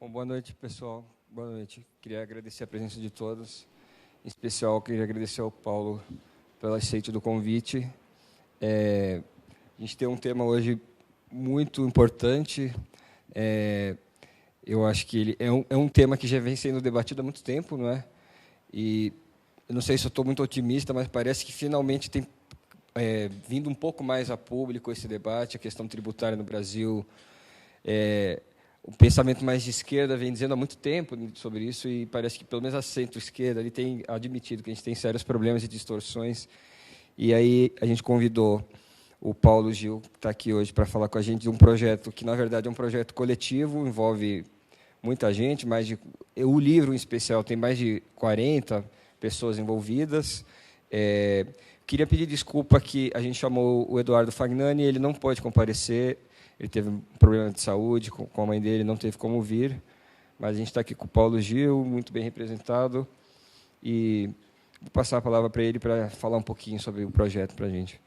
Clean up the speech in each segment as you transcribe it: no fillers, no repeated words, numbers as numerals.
Bom, boa noite, pessoal. Boa noite. Queria agradecer a presença de todos. Em especial, queria agradecer ao Paulo pelo aceite do convite. A gente tem um tema hoje muito importante. Eu acho que ele é um tema que já vem sendo debatido há muito tempo, não é? E eu não sei se eu estou muito otimista, mas parece que finalmente tem vindo um pouco mais a público esse debate, a questão tributária no Brasil. O pensamento mais de esquerda vem dizendo há muito tempo sobre isso e parece que pelo menos a centro-esquerda ali tem admitido que a gente tem sérios problemas e distorções. E aí a gente convidou o Paulo Gil, que está aqui hoje para falar com a gente de um projeto que, na verdade, é um projeto coletivo, envolve muita gente, o livro, em especial, tem mais de 40 pessoas envolvidas. Queria pedir desculpa que a gente chamou o Eduardo Fagnani, ele não pode comparecer, ele teve um problema de saúde com a mãe dele, não teve como vir, mas a gente está aqui com o Paulo Gil, muito bem representado, e vou passar a palavra para ele para falar um pouquinho sobre o projeto para a gente.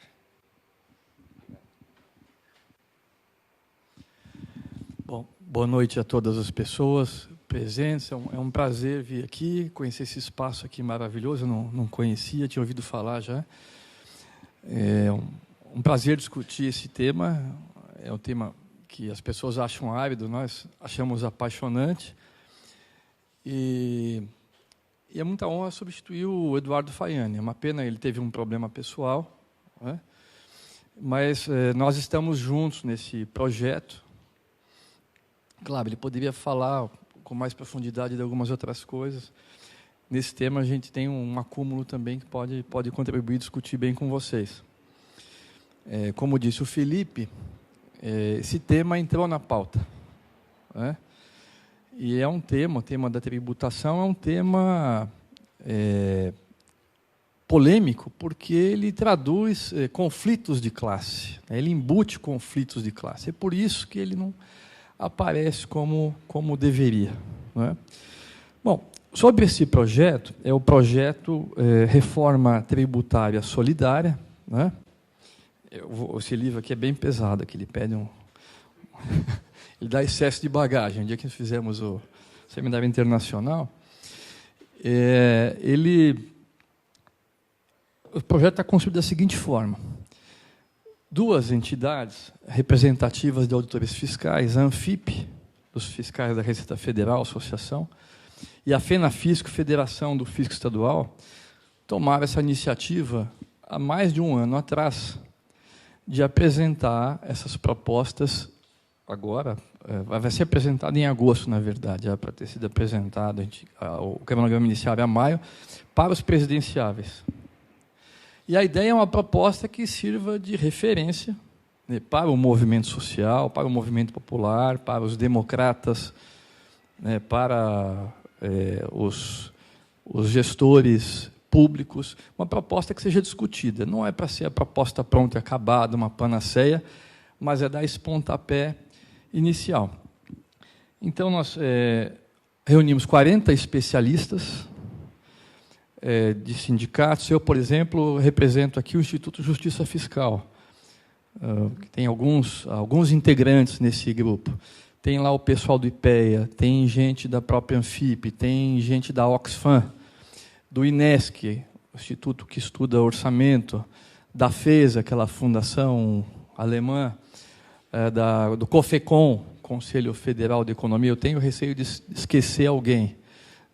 Bom, boa noite a todas as pessoas presentes. É um prazer vir aqui, conhecer esse espaço aqui maravilhoso. Eu não conhecia, tinha ouvido falar já. É um prazer discutir esse tema. É um tema que as pessoas acham árido, nós achamos apaixonante. E é muita honra substituir o Eduardo Fagnani. É uma pena, ele teve um problema pessoal, né? Mas nós estamos juntos nesse projeto. Claro, ele poderia falar com mais profundidade de algumas outras coisas. Nesse tema, a gente tem um acúmulo também que pode contribuir e discutir bem com vocês. Como disse o Felipe, esse tema entrou na pauta, né? E é um tema, o tema da tributação é um tema polêmico, porque ele traduz conflitos de classe, né? Ele embute conflitos de classe. É por isso que ele não aparece como deveria, né? Bom, sobre esse projeto, é o projeto Reforma Tributária Solidária, né? Esse livro aqui é bem pesado, que ele pede ele dá excesso de bagagem. Um dia que nós fizemos o seminário internacional, o projeto está construído da seguinte forma: duas entidades representativas de auditores fiscais, a ANFIP, dos fiscais da Receita Federal, associação, e a FENAFISCO, Federação do Fisco Estadual, tomaram essa iniciativa há mais de um ano atrás, de apresentar essas propostas agora. Vai ser apresentado em agosto, na verdade, já para ter sido apresentado, o cronograma inicial é maio, para os presidenciáveis. E a ideia é uma proposta que sirva de referência, né, para o movimento social, para o movimento popular, para os democratas, né, para os gestores públicos, uma proposta que seja discutida. Não é para ser a proposta pronta e acabada, uma panaceia, mas é dar esse pontapé inicial. Então, nós reunimos 40 especialistas de sindicatos. Eu, por exemplo, represento aqui o Instituto Justiça Fiscal, que tem alguns integrantes nesse grupo. Tem lá o pessoal do IPEA, tem gente da própria ANFIP, tem gente da Oxfam, do INESC, o instituto que estuda orçamento, da FESA, aquela fundação alemã, do COFECON, Conselho Federal de Economia. Eu tenho receio de esquecer alguém,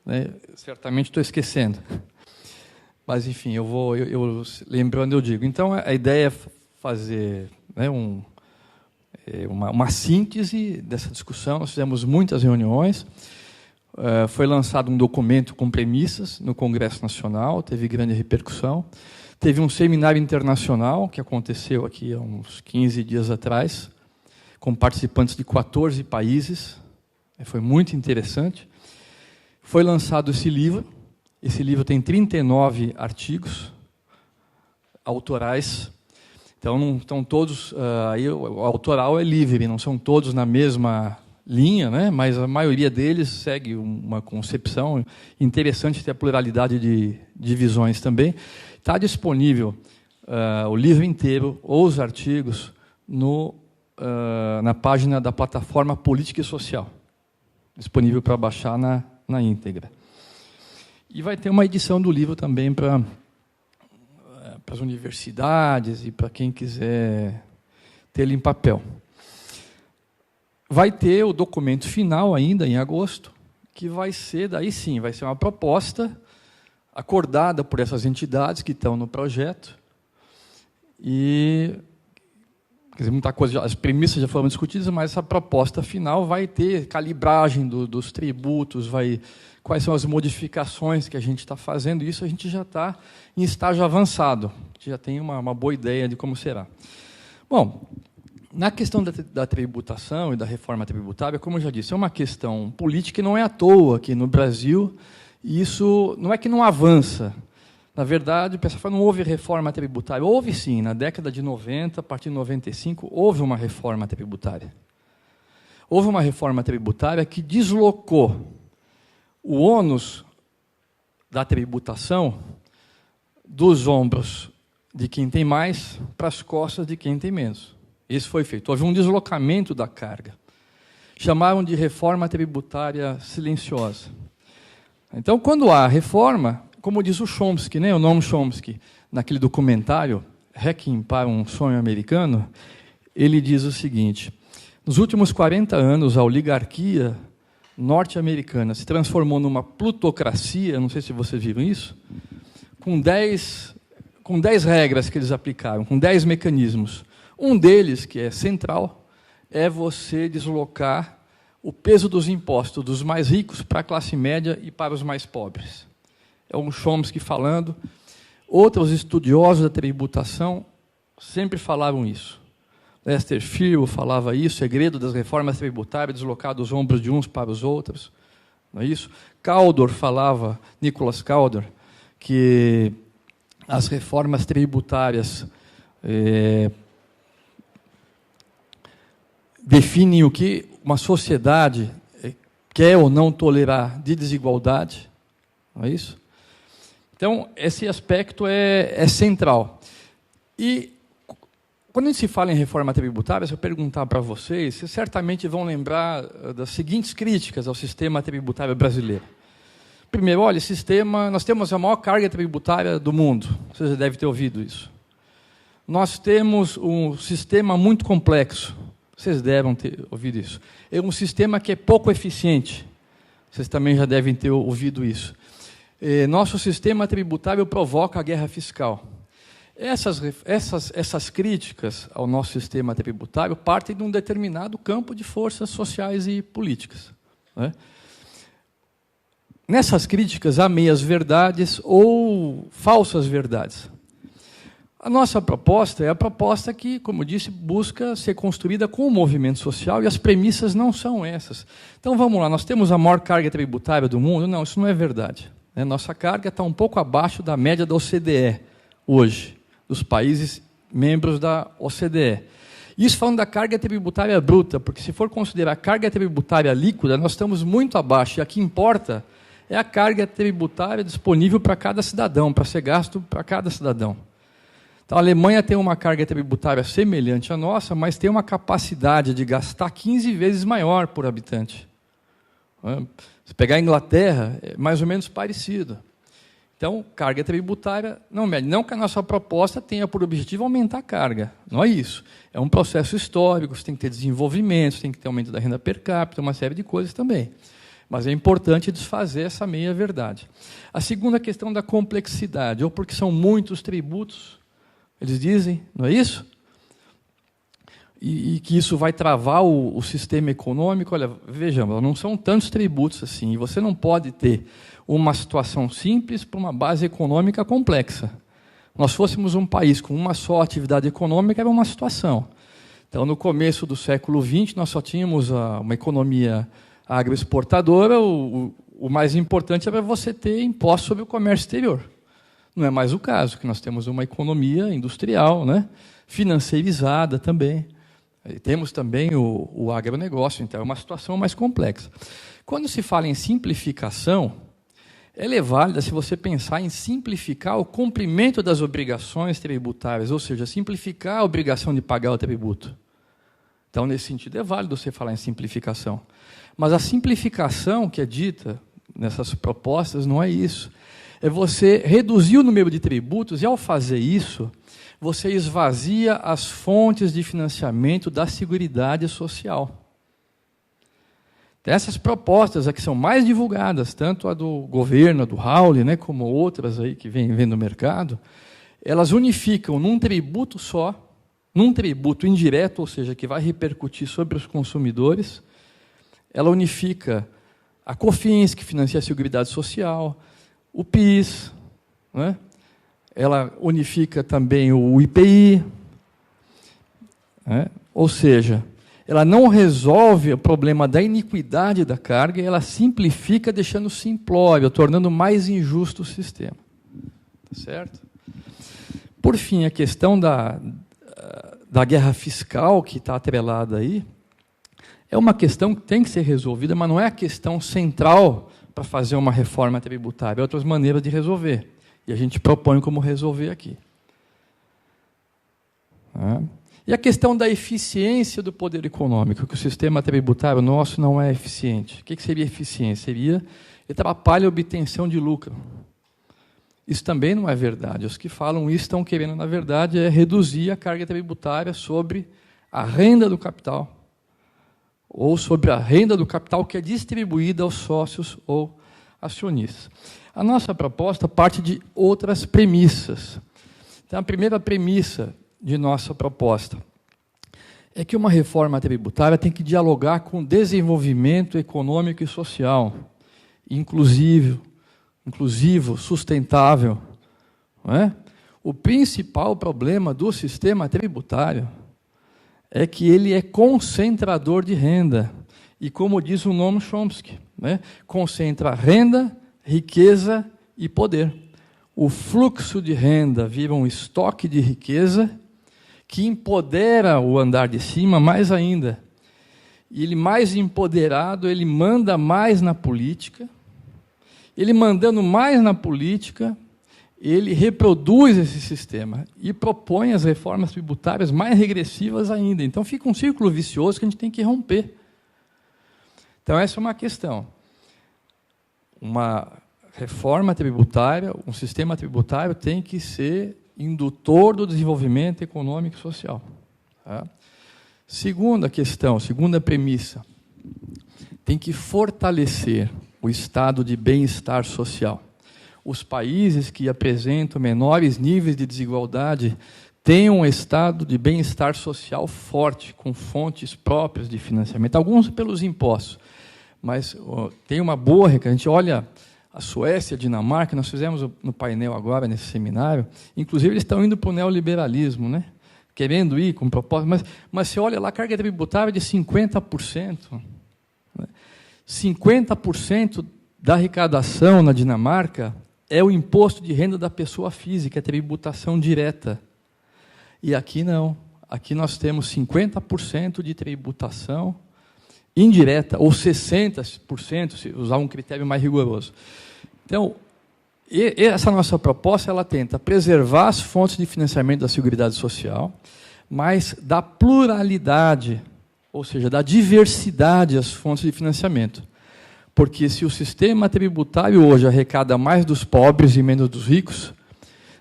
né? Certamente estou esquecendo. Mas, enfim, eu lembrando, eu digo. Então, a ideia é fazer, né, uma síntese dessa discussão. Nós fizemos muitas reuniões. Foi lançado um documento com premissas no Congresso Nacional, teve grande repercussão. Teve um seminário internacional que aconteceu aqui há uns 15 dias atrás, com participantes de 14 países. Foi muito interessante. Foi lançado esse livro. Esse livro tem 39 artigos autorais. Então, não estão todos... aí o autoral é livre, não são todos na mesma linha, né? Mas a maioria deles segue uma concepção interessante, ter a pluralidade de visões também. Está disponível o livro inteiro, ou os artigos, na página da plataforma Política e Social. disponível para baixar na íntegra. E vai ter uma edição do livro também para as universidades e para quem quiser ter ele em papel. Vai ter o documento final ainda, em agosto, que vai ser, daí sim, vai ser uma proposta acordada por essas entidades que estão no projeto. E, quer dizer, muita coisa, as premissas já foram discutidas, mas essa proposta final vai ter calibragem dos tributos, quais são as modificações que a gente está fazendo. Isso a gente já está em estágio avançado, já tem uma boa ideia de como será. Bom, na questão da tributação e da reforma tributária, como eu já disse, é uma questão política e não é à toa aqui no Brasil, e isso não é que não avança. Na verdade, o pessoal fala, não houve reforma tributária. Houve sim, na década de 90, a partir de 95, houve uma reforma tributária. Houve uma reforma tributária que deslocou o ônus da tributação dos ombros de quem tem mais para as costas de quem tem menos. Isso foi feito. Houve um deslocamento da carga. Chamaram de reforma tributária silenciosa. Então, quando há reforma, como diz o Chomsky, né, o Noam Chomsky, naquele documentário, Hacking para um Sonho Americano, ele diz o seguinte: nos últimos 40 anos, a oligarquia norte-americana se transformou numa plutocracia, não sei se vocês viram isso, com 10 regras que eles aplicaram, com 10 mecanismos. Um deles, que é central, é você deslocar o peso dos impostos dos mais ricos para a classe média e para os mais pobres. É um Chomsky falando. Outros estudiosos da tributação sempre falavam isso. Lester Fearle falava isso, segredo das reformas tributárias, deslocar dos ombros de uns para os outros. Não é isso? Caldor falava, Nicholas Caldor, que as reformas tributárias definem o que uma sociedade quer ou não tolerar de desigualdade. Não é isso? Então, esse aspecto é central. E, quando a gente se fala em reforma tributária, se eu perguntar para vocês certamente vão lembrar das seguintes críticas ao sistema tributário brasileiro. Primeiro, olha, nós temos a maior carga tributária do mundo. Você já deve ter ouvido isso. Nós temos um sistema muito complexo. Vocês devem ter ouvido isso. É um sistema que é pouco eficiente. Vocês também já devem ter ouvido isso. Nosso sistema tributário provoca a guerra fiscal. Essas críticas ao nosso sistema tributário partem de um determinado campo de forças sociais e políticas. Né? Nessas críticas há meias-verdades ou falsas verdades. A nossa proposta é a proposta que, como eu disse, busca ser construída com o movimento social, e as premissas não são essas. Então, vamos lá, nós temos a maior carga tributária do mundo? Não, isso não é verdade. Nossa carga está um pouco abaixo da média da OCDE, hoje, dos países membros da OCDE. Isso falando da carga tributária bruta, porque se for considerar a carga tributária líquida, nós estamos muito abaixo, e a que importa é a carga tributária disponível para cada cidadão, para ser gasto para cada cidadão. Então, a Alemanha tem uma carga tributária semelhante à nossa, mas tem uma capacidade de gastar 15 vezes maior por habitante. Se pegar a Inglaterra, é mais ou menos parecido. Então, carga tributária não mede. Não que a nossa proposta tenha por objetivo aumentar a carga. Não é isso. É um processo histórico, você tem que ter desenvolvimento, você tem que ter aumento da renda per capita, uma série de coisas também. Mas é importante desfazer essa meia-verdade. A segunda questão da complexidade, ou porque são muitos tributos, eles dizem, não é isso? E que isso vai travar o sistema econômico. Olha, vejamos, não são tantos tributos assim, e você não pode ter uma situação simples para uma base econômica complexa. Nós fôssemos um país com uma só atividade econômica, era uma situação. Então, no começo do século XX, nós só tínhamos uma economia agroexportadora, o mais importante era você ter imposto sobre o comércio exterior. Não é mais o caso, que nós temos uma economia industrial, né? Financeirizada também. E temos também o agronegócio, então é uma situação mais complexa. Quando se fala em simplificação, ela é válida se você pensar em simplificar o cumprimento das obrigações tributárias, ou seja, simplificar a obrigação de pagar o tributo. Então, nesse sentido, é válido você falar em simplificação. Mas a simplificação que é dita nessas propostas não é isso. É você reduzir o número de tributos e, ao fazer isso, você esvazia as fontes de financiamento da Seguridade Social. Essas propostas aqui são mais divulgadas, tanto a do governo, a do Raul, né, como outras aí que vêm no mercado, elas unificam num tributo só, num tributo indireto, ou seja, que vai repercutir sobre os consumidores. Ela unifica a COFINS, que financia a Seguridade Social, o PIS, né? Ela unifica também o IPI, né? Ou seja, ela não resolve o problema da iniquidade da carga, ela simplifica, deixando simplório, tornando mais injusto o sistema. Tá certo? Por fim, a questão da guerra fiscal, que está atrelada aí, é uma questão que tem que ser resolvida, mas não é a questão central para fazer uma reforma tributária. Há outras maneiras de resolver. E a gente propõe como resolver aqui. E a questão da eficiência do poder econômico, que o sistema tributário nosso não é eficiente. O que seria eficiência? Seria atrapalha a obtenção de lucro. Isso também não é verdade. Os que falam isso estão querendo, na verdade, reduzir a carga tributária sobre a renda do capital, ou sobre a renda do capital que é distribuída aos sócios ou acionistas. A nossa proposta parte de outras premissas. Então, a primeira premissa de nossa proposta é que uma reforma tributária tem que dialogar com o desenvolvimento econômico e social, inclusivo, sustentável. Não é? O principal problema do sistema tributário é que ele é concentrador de renda. E, como diz o Noam Chomsky, né, concentra renda, riqueza e poder. O fluxo de renda vira um estoque de riqueza que empodera o andar de cima mais ainda. E ele, mais empoderado, ele manda mais na política. Ele, mandando mais na política, ele reproduz esse sistema e propõe as reformas tributárias mais regressivas ainda. Então, fica um círculo vicioso que a gente tem que romper. Então, essa é uma questão. Uma reforma tributária, um sistema tributário tem que ser indutor do desenvolvimento econômico e social. Tá? Segunda questão, segunda premissa, tem que fortalecer o estado de bem-estar social. Os países que apresentam menores níveis de desigualdade têm um estado de bem-estar social forte, com fontes próprias de financiamento, alguns pelos impostos, mas tem uma boa, a gente olha a Suécia, a Dinamarca, nós fizemos no painel agora, nesse seminário, inclusive eles estão indo para o neoliberalismo, né? Querendo ir com propósito, mas você olha lá, a carga tributária é de 50%. Né? 50% da arrecadação na Dinamarca é o imposto de renda da pessoa física, é tributação direta. E aqui não. Aqui nós temos 50% de tributação indireta, ou 60%, se usar um critério mais rigoroso. Então, essa nossa proposta, ela tenta preservar as fontes de financiamento da Seguridade Social, mas da pluralidade, ou seja, da diversidade das fontes de financiamento. Porque se o sistema tributário hoje arrecada mais dos pobres e menos dos ricos,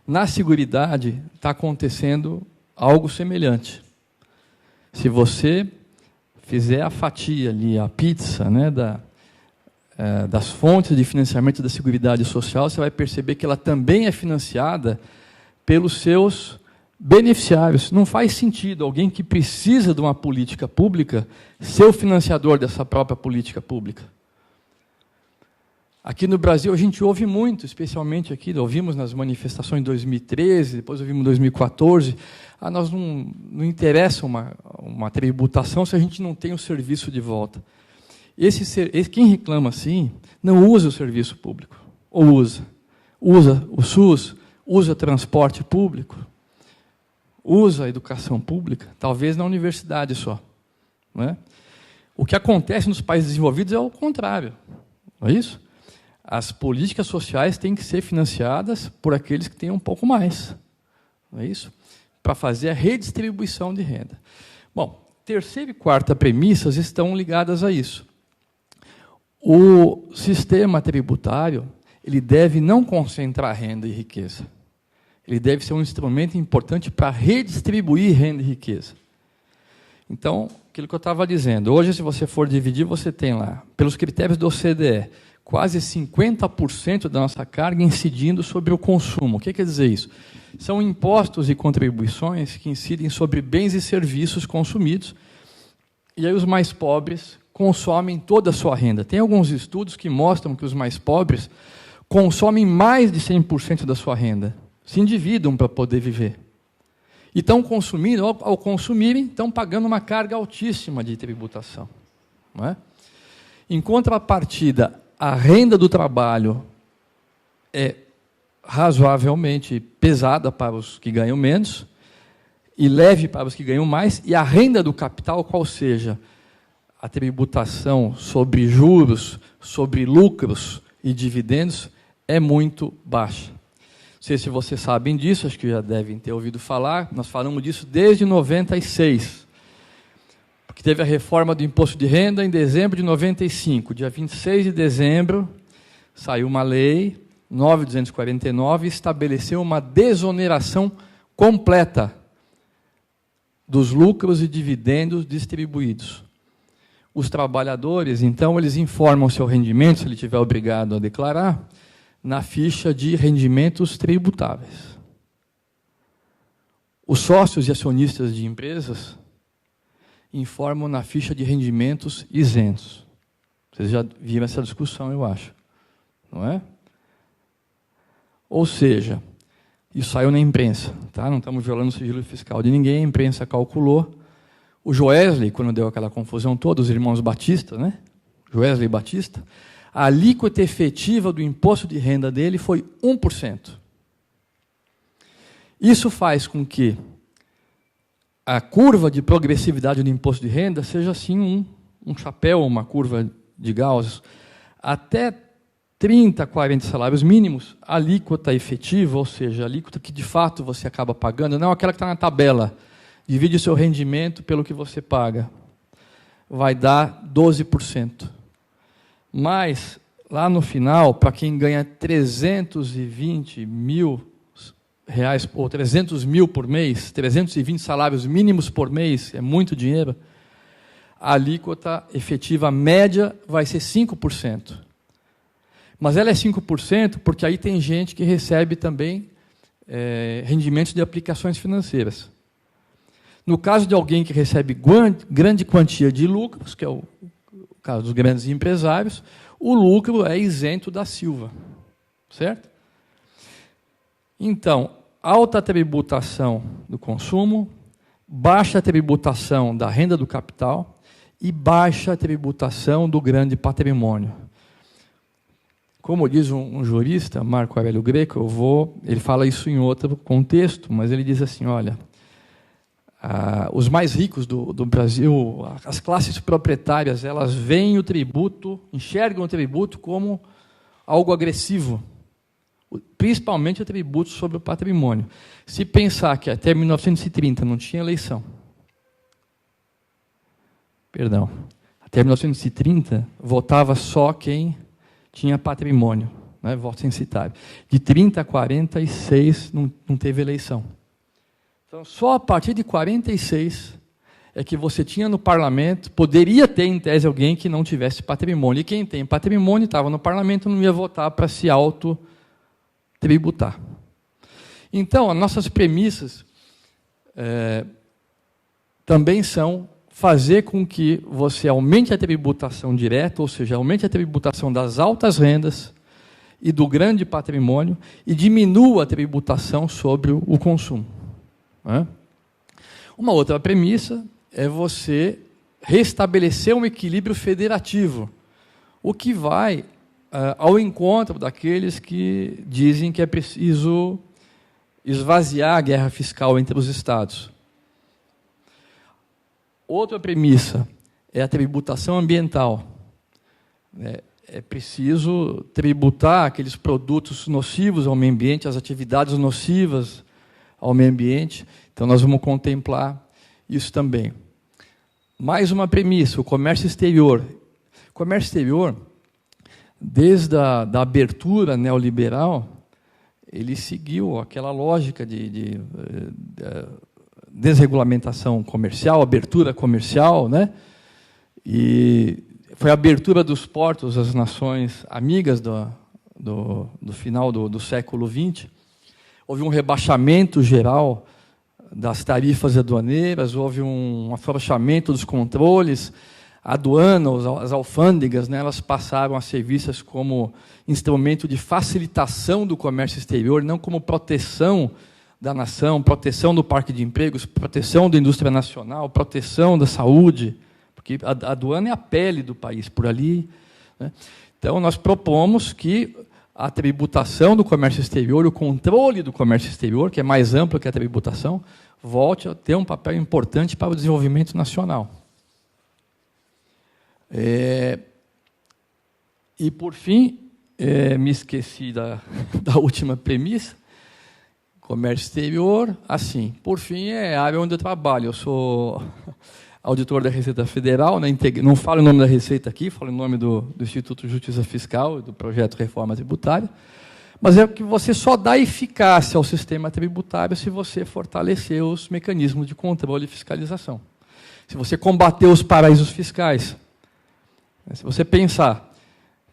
na Seguridade está acontecendo algo semelhante. Se você fizer a fatia ali, a pizza, né, das fontes de financiamento da Seguridade Social, você vai perceber que ela também é financiada pelos seus beneficiários. Não faz sentido alguém que precisa de uma política pública ser o financiador dessa própria política pública. Aqui no Brasil, a gente ouve muito, especialmente aqui, ouvimos nas manifestações de 2013, depois ouvimos em 2014, nós não interessa uma tributação se a gente não tem o serviço de volta. Quem reclama assim, não usa o serviço público, ou usa o SUS, usa transporte público, usa a educação pública, talvez na universidade só. Não é? O que acontece nos países desenvolvidos é o contrário, não é isso? As políticas sociais têm que ser financiadas por aqueles que têm um pouco mais, não é isso? Para fazer a redistribuição de renda. Bom, terceira e quarta premissas estão ligadas a isso. O sistema tributário ele deve não concentrar renda e riqueza. Ele deve ser um instrumento importante para redistribuir renda e riqueza. Então, aquilo que eu estava dizendo, hoje, se você for dividir, você tem lá, pelos critérios do OCDE, quase 50% da nossa carga incidindo sobre o consumo. O que quer dizer isso? São impostos e contribuições que incidem sobre bens e serviços consumidos, e aí os mais pobres consomem toda a sua renda. Tem alguns estudos que mostram que os mais pobres consomem mais de 100% da sua renda, se endividam para poder viver. E estão consumindo, ao consumirem, estão pagando uma carga altíssima de tributação. Não é? Em contrapartida, a renda do trabalho é razoavelmente pesada para os que ganham menos e leve para os que ganham mais, e a renda do capital, qual seja a tributação sobre juros, sobre lucros e dividendos, é muito baixa. Não sei se vocês sabem disso, acho que já devem ter ouvido falar, nós falamos disso desde 96, porque teve a reforma do imposto de renda em dezembro de 95, dia 26 de dezembro, saiu uma lei, 9.249, estabeleceu uma desoneração completa dos lucros e dividendos distribuídos. Os trabalhadores, então, eles informam o seu rendimento, se ele estiver obrigado a declarar, na ficha de rendimentos tributáveis. Os sócios e acionistas de empresas informam na ficha de rendimentos isentos. Vocês já viram essa discussão, eu acho. Não é? Ou seja, isso saiu na imprensa. Tá? Não estamos violando o sigilo fiscal de ninguém, a imprensa calculou. O Joesley, quando deu aquela confusão toda, os irmãos Batista, né? Joesley e Batista, a alíquota efetiva do imposto de renda dele foi 1%. Isso faz com que a curva de progressividade do imposto de renda seja assim um chapéu, uma curva de Gauss. Até 30, 40 salários mínimos, a alíquota efetiva, ou seja, a alíquota que de fato você acaba pagando, não aquela que está na tabela, divide o seu rendimento pelo que você paga, vai dar 12%. Mas, lá no final, para quem ganha 320 mil reais, ou 300 mil por mês, 320 salários mínimos por mês, é muito dinheiro, a alíquota efetiva média vai ser 5%. Mas ela é 5% porque aí tem gente que recebe também rendimentos de aplicações financeiras. No caso de alguém que recebe grande quantia de lucros, que é o caso dos grandes empresários, o lucro é isento da Silva, certo? Então, alta tributação do consumo, baixa tributação da renda do capital e baixa tributação do grande patrimônio. Como diz um jurista, Marco Aurélio Greco, ele fala isso em outro contexto, mas ele diz assim, olha, os mais ricos do Brasil, as classes proprietárias, elas veem o tributo, enxergam o tributo como algo agressivo, principalmente o tributo sobre o patrimônio. Se pensar que até 1930 não tinha eleição, até 1930 votava só quem tinha patrimônio, né, voto censitário. De 30 a 46 não teve eleição. Então, só a partir de 46 é que você tinha no parlamento, poderia ter, em tese, alguém que não tivesse patrimônio. E quem tem patrimônio estava no parlamento, não ia votar para se autotributar. Então, as nossas premissas também são fazer com que você aumente a tributação direta, ou seja, aumente a tributação das altas rendas e do grande patrimônio e diminua a tributação sobre o consumo. Uma outra premissa é você restabelecer um equilíbrio federativo, o que vai ao encontro daqueles que dizem que é preciso esvaziar a guerra fiscal entre os estados. Outra premissa é a tributação ambiental. É preciso tributar aqueles produtos nocivos ao meio ambiente, as atividades nocivas ao meio ambiente. Então, nós vamos contemplar isso também. mais uma premissa, o comércio exterior. O comércio exterior, desde a abertura neoliberal, ele seguiu aquela lógica de desregulamentação comercial, abertura comercial, né? E foi a abertura dos portos às nações amigas do final do século XX. Houve um rebaixamento geral das tarifas aduaneiras, houve um afrouxamento dos controles. A aduana, as alfândegas, né, elas passaram a ser vistas como instrumento de facilitação do comércio exterior, não como proteção da nação, proteção do parque de empregos, proteção da indústria nacional, proteção da saúde, porque a aduana é a pele do país, por ali, né? Então, nós propomos que a tributação do comércio exterior, o controle do comércio exterior, que é mais amplo que a tributação, volte a ter um papel importante para o desenvolvimento nacional. E, por fim, me esqueci da última premissa, comércio exterior, assim, por fim, é a área onde eu trabalho. Eu sou auditor da Receita Federal, né, não falo o nome da Receita aqui, falo o nome do Instituto de Justiça Fiscal, do projeto Reforma Tributária, mas é que você só dá eficácia ao sistema tributário se você fortalecer os mecanismos de controle e fiscalização. Se você combater os paraísos fiscais. Se você pensar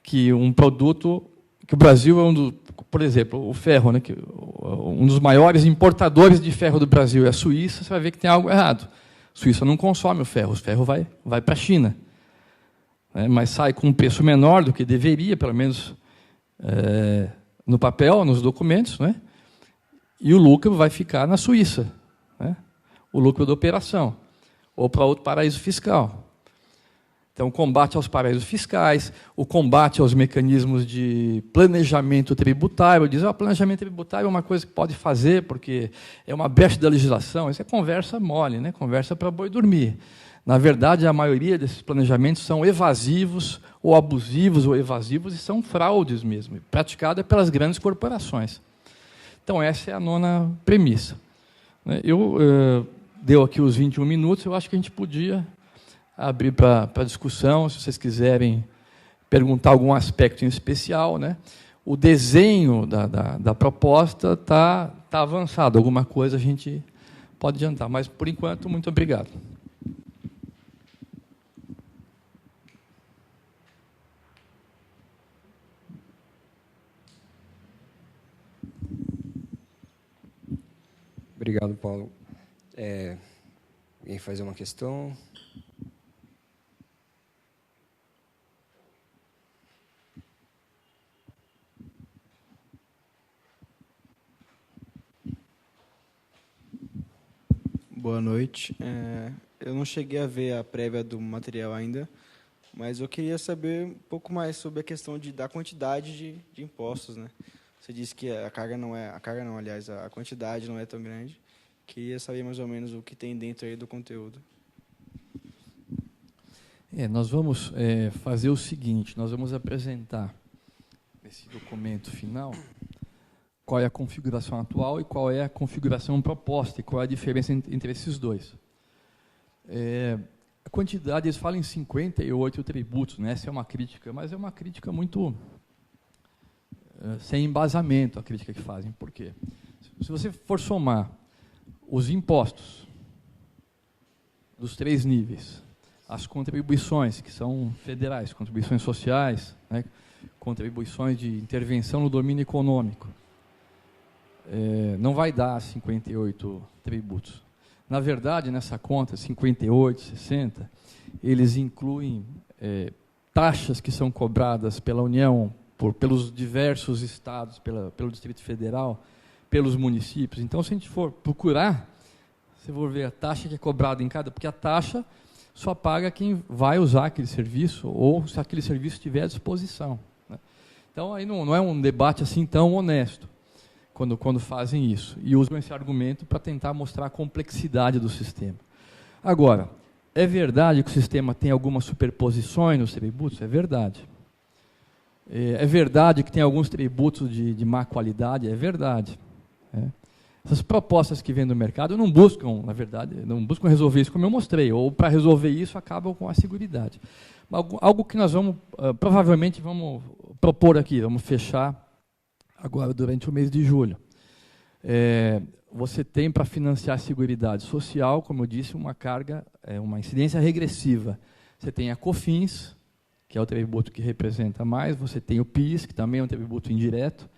que um produto, que o Brasil é por exemplo, o ferro, né, que um dos maiores importadores de ferro do Brasil é a Suíça, você vai ver que tem algo errado. A Suíça não consome o ferro vai para a China, né, mas sai com um preço menor do que deveria, pelo menos no papel, nos documentos, né, e o lucro vai ficar na Suíça, né, o lucro da operação, ou para outro paraíso fiscal. Então, o combate aos paraísos fiscais, o combate aos mecanismos de planejamento tributário. Diz, planejamento tributário é uma coisa que pode fazer, porque é uma brecha da legislação. Isso é conversa mole, né? Conversa para boi dormir. Na verdade, a maioria desses planejamentos são evasivos, ou abusivos, ou evasivos, e são fraudes mesmo, praticadas pelas grandes corporações. Então, essa é a nona premissa. Deu aqui os 21 minutos, eu acho que a gente podia abrir para discussão, se vocês quiserem perguntar algum aspecto em especial, né? O desenho da proposta está avançado, alguma coisa a gente pode adiantar, mas, por enquanto, muito obrigado. Obrigado, Paulo. Alguém fazer uma questão? Boa noite. Eu não cheguei a ver a prévia do material ainda, mas eu queria saber um pouco mais sobre a questão da quantidade de impostos, né? Você disse que a quantidade não é tão grande. Queria saber mais ou menos o que tem dentro aí do conteúdo. Nós vamos fazer o seguinte, nós vamos apresentar nesse documento final qual é a configuração atual e qual é a configuração proposta, e qual é a diferença entre esses dois. A quantidade, eles falam em 58 tributos, né? Essa é uma crítica, mas é uma crítica muito sem embasamento, a crítica que fazem. Por quê? Se você for somar os impostos dos 3 níveis, as contribuições, que são federais, contribuições sociais, né? Contribuições de intervenção no domínio econômico, não vai dar 58 tributos. Na verdade, nessa conta, 58, 60, eles incluem taxas que são cobradas pela União, pelos diversos estados, pelo Distrito Federal, pelos municípios. Então, se a gente for procurar, você vai ver a taxa que é cobrada em cada... Porque a taxa só paga quem vai usar aquele serviço, ou se aquele serviço estiver à disposição, né? Então, aí não é um debate assim tão honesto quando fazem isso, e usam esse argumento para tentar mostrar a complexidade do sistema. Agora, é verdade que o sistema tem algumas superposições nos tributos? É verdade. É verdade que tem alguns tributos de má qualidade? É verdade. Essas propostas que vêm do mercado não buscam, na verdade, não buscam resolver isso como eu mostrei, ou para resolver isso acabam com a seguridade. Algo que nós vamos, provavelmente vamos propor aqui, vamos fechar agora durante o mês de julho. Você tem para financiar a seguridade social, como eu disse, uma carga, uma incidência regressiva. Você tem a COFINS, que é o tributo que representa mais, você tem o PIS, que também é um tributo indireto,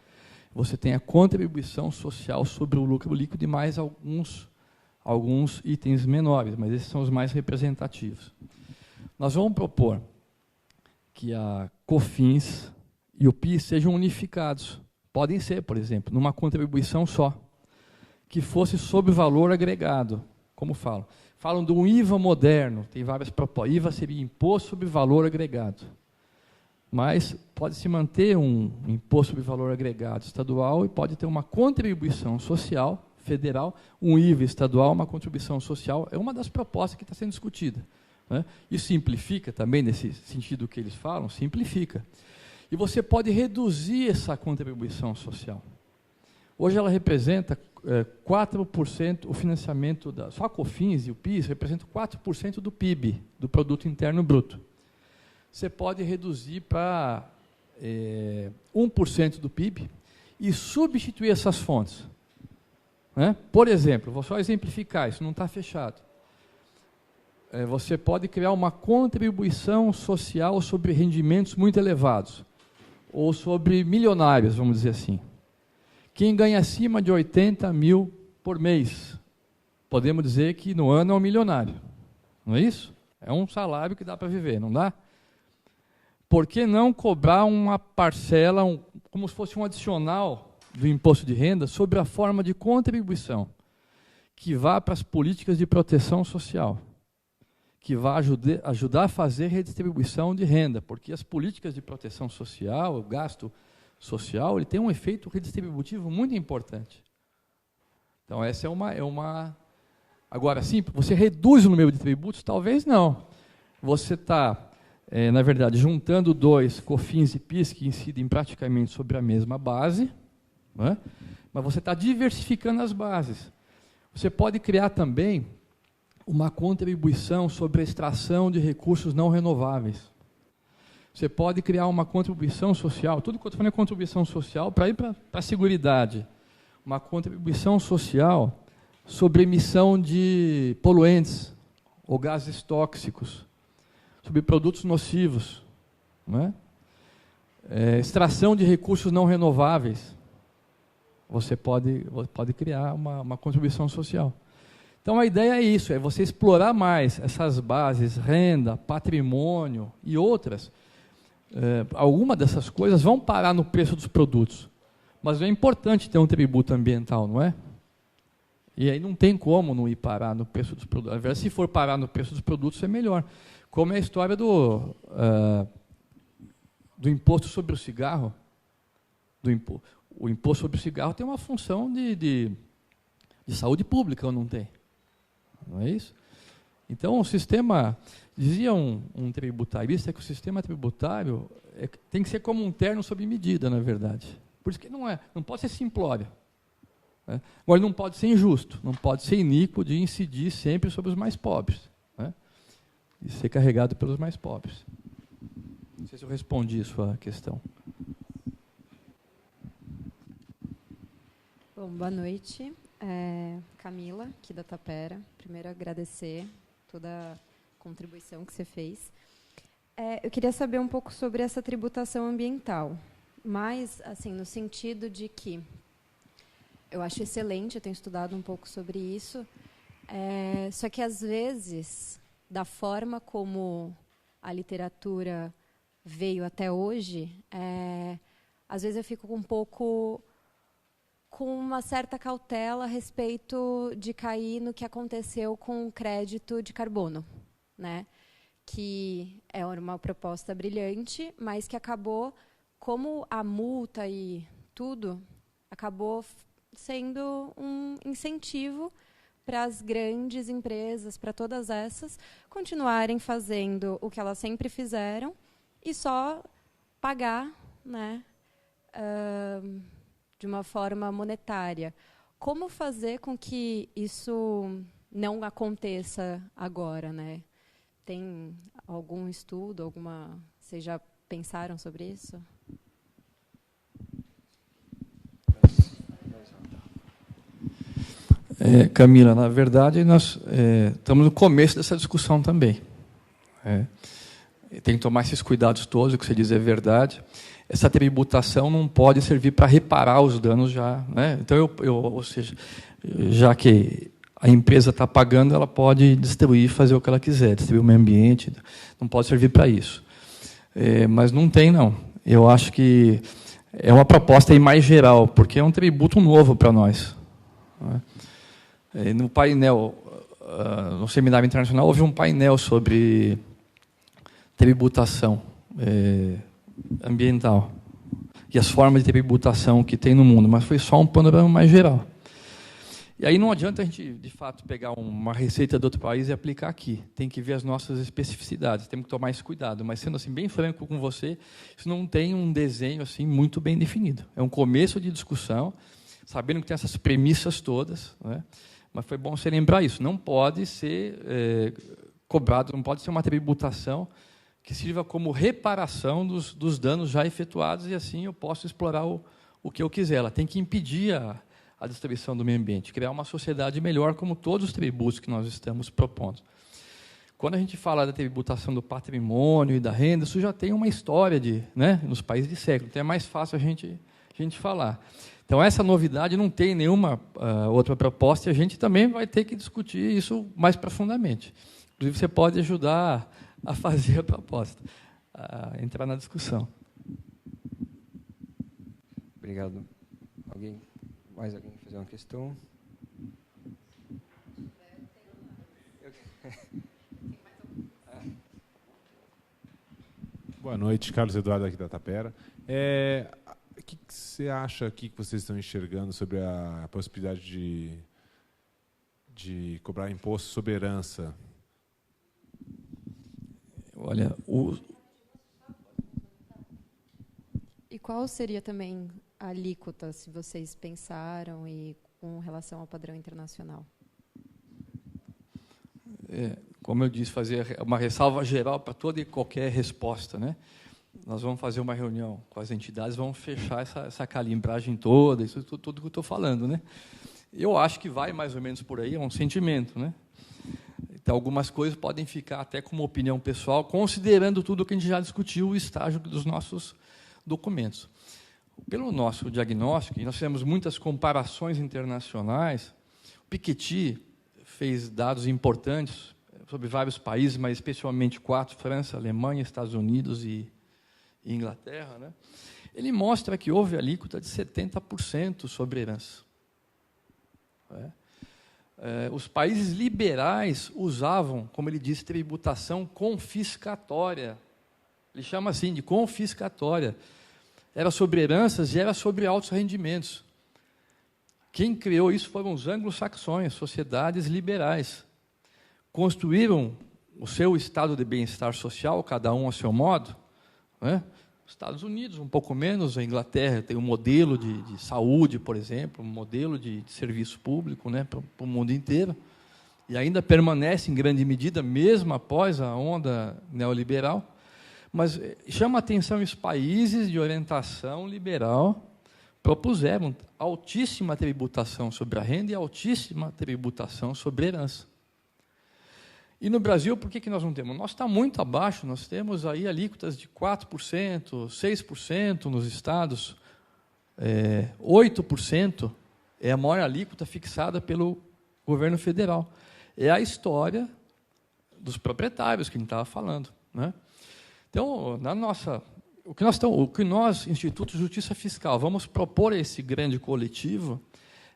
você tem a contribuição social sobre o lucro líquido e mais alguns itens menores, mas esses são os mais representativos. Nós vamos propor que a COFINS e o PIS sejam unificados. Podem ser, por exemplo, numa contribuição só, que fosse sobre valor agregado, como falam. Falam do IVA moderno, tem várias propostas. IVA seria imposto sobre valor agregado. Mas pode-se manter um imposto sobre valor agregado estadual e pode ter uma contribuição social federal, um IVA estadual, uma contribuição social. É uma das propostas que está sendo discutida. Né? Isso simplifica também, nesse sentido que eles falam, simplifica. E você pode reduzir essa contribuição social. Hoje ela representa 4%, o financiamento, só a COFINS e o PIS representam 4% do PIB, do Produto Interno Bruto. Você pode reduzir para 1% do PIB e substituir essas fontes. Né? Por exemplo, vou só exemplificar, isso não está fechado. Você pode criar uma contribuição social sobre rendimentos muito elevados, ou sobre milionários, vamos dizer assim. Quem ganha acima de 80 mil por mês, podemos dizer que no ano é um milionário. Não é isso? É um salário que dá para viver, não dá? Por que não cobrar uma parcela, como se fosse um adicional do imposto de renda, sob a forma de contribuição, que vá para as políticas de proteção social, que vá ajudar a fazer redistribuição de renda, porque as políticas de proteção social, o gasto social, ele tem um efeito redistributivo muito importante. Então, essa é uma... Agora, sim, você reduz o número de tributos? Talvez não. Você está, na verdade, juntando dois, COFINS e PIS, que incidem praticamente sobre a mesma base, né? Mas você está diversificando as bases. Você pode criar também uma contribuição sobre a extração de recursos não renováveis. Você pode criar uma contribuição social, tudo que eu estou falando é contribuição social, para ir para a seguridade. Uma contribuição social sobre emissão de poluentes ou gases tóxicos, sobre produtos nocivos, né? Extração de recursos não renováveis. Você pode criar uma contribuição social. Então, a ideia é isso, é você explorar mais essas bases, renda, patrimônio e outras. Alguma dessas coisas vão parar no preço dos produtos, mas é importante ter um tributo ambiental, não é? E aí não tem como não ir parar no preço dos produtos. Na verdade, se for parar no preço dos produtos, é melhor. Como é a história do imposto sobre o cigarro. O imposto sobre o cigarro tem uma função de saúde pública, ou não tem? Não é isso? Então, o sistema, dizia um tributarista, que o sistema tributário tem que ser como um terno sob medida, na verdade. Por isso que não pode ser simplório. Né? Agora, não pode ser injusto, não pode ser iníquo de incidir sempre sobre os mais pobres. Né? E ser carregado pelos mais pobres. Não sei se eu respondi a sua questão. Bom, boa noite. Camila, aqui da Tapera. Primeiro, agradecer toda a contribuição que você fez. Eu queria saber um pouco sobre essa tributação ambiental, mas assim, no sentido de que eu acho excelente, eu tenho estudado um pouco sobre isso, só que, às vezes, da forma como a literatura veio até hoje, às vezes eu fico um pouco com uma certa cautela a respeito de cair no que aconteceu com o crédito de carbono, né? Que é uma proposta brilhante, mas que acabou, como a multa e tudo, acabou sendo um incentivo para as grandes empresas, para todas essas, continuarem fazendo o que elas sempre fizeram e só pagar, né, de uma forma monetária. como fazer com que isso não aconteça agora, né? Tem algum estudo, vocês já pensaram sobre isso? Camila, na verdade, nós estamos no começo dessa discussão também. Tem que tomar esses cuidados todos, o que você diz é verdade. Essa tributação não pode servir para reparar os danos já. Né? Então, ou seja, já que a empresa está pagando, ela pode destruir, fazer o que ela quiser, destruir o meio ambiente, não pode servir para isso. Mas não tem, não. Eu acho que é uma proposta aí mais geral, porque é um tributo novo para nós. No painel, no seminário internacional, houve um painel sobre tributação ambiental e as formas de tributação que tem no mundo, mas foi só um panorama mais geral. E aí não adianta a gente, de fato, pegar uma receita de outro país e aplicar aqui. Tem que ver as nossas especificidades, temos que tomar esse cuidado. Mas, sendo assim, bem franco com você, isso não tem um desenho assim muito bem definido. É um começo de discussão, sabendo que tem essas premissas todas, né? Mas foi bom você lembrar isso. Não pode ser cobrado, não pode ser uma tributação que sirva como reparação dos danos já efetuados, e assim eu posso explorar o que eu quiser. Ela tem que impedir a destruição do meio ambiente, criar uma sociedade melhor, como todos os tributos que nós estamos propondo. Quando a gente fala da tributação do patrimônio e da renda, isso já tem uma história nos países de século, então é mais fácil a gente falar. Então, essa novidade não tem nenhuma outra proposta, e a gente também vai ter que discutir isso mais profundamente. Inclusive, você pode ajudar a fazer a proposta, a entrar na discussão. Obrigado. Mais alguém fazer uma questão? Boa noite, Carlos Eduardo aqui da Tapera. O que você acha aqui que vocês estão enxergando sobre a possibilidade de cobrar imposto sobre herança? Olha, E qual seria também a alíquota, se vocês pensaram, e com relação ao padrão internacional? Como eu disse, fazer uma ressalva geral para toda e qualquer resposta, né? Nós vamos fazer uma reunião com as entidades, vamos fechar essa calimbragem toda, isso tudo que eu estou falando, né? Eu acho que vai mais ou menos por aí, é um sentimento, né? Então, algumas coisas podem ficar até como opinião pessoal, considerando tudo que a gente já discutiu, o estágio dos nossos documentos. Pelo nosso diagnóstico, e nós fizemos muitas comparações internacionais, o Piketty fez dados importantes sobre vários países, mas especialmente 4, França, Alemanha, Estados Unidos e Inglaterra, né? Ele mostra que houve alíquota de 70% sobre herança. Os países liberais usavam, como ele diz, tributação confiscatória. Ele chama assim de confiscatória. Era sobre heranças e era sobre altos rendimentos. Quem criou isso foram os anglo-saxões, sociedades liberais. Construíram o seu estado de bem-estar social, cada um a seu modo, né? Os Estados Unidos, um pouco menos, a Inglaterra tem um modelo de saúde, por exemplo, um modelo de serviço público, né, para o mundo inteiro, e ainda permanece em grande medida, mesmo após a onda neoliberal. Mas chama a atenção os países de orientação liberal propuseram altíssima tributação sobre a renda e altíssima tributação sobre a herança. E no Brasil, por que nós não temos? Nós estamos muito abaixo, nós temos aí alíquotas de 4%, 6% nos estados, 8% é a maior alíquota fixada pelo governo federal. É a história dos proprietários que a gente estava falando, né? Então, o que nós, Instituto de Justiça Fiscal, vamos propor a esse grande coletivo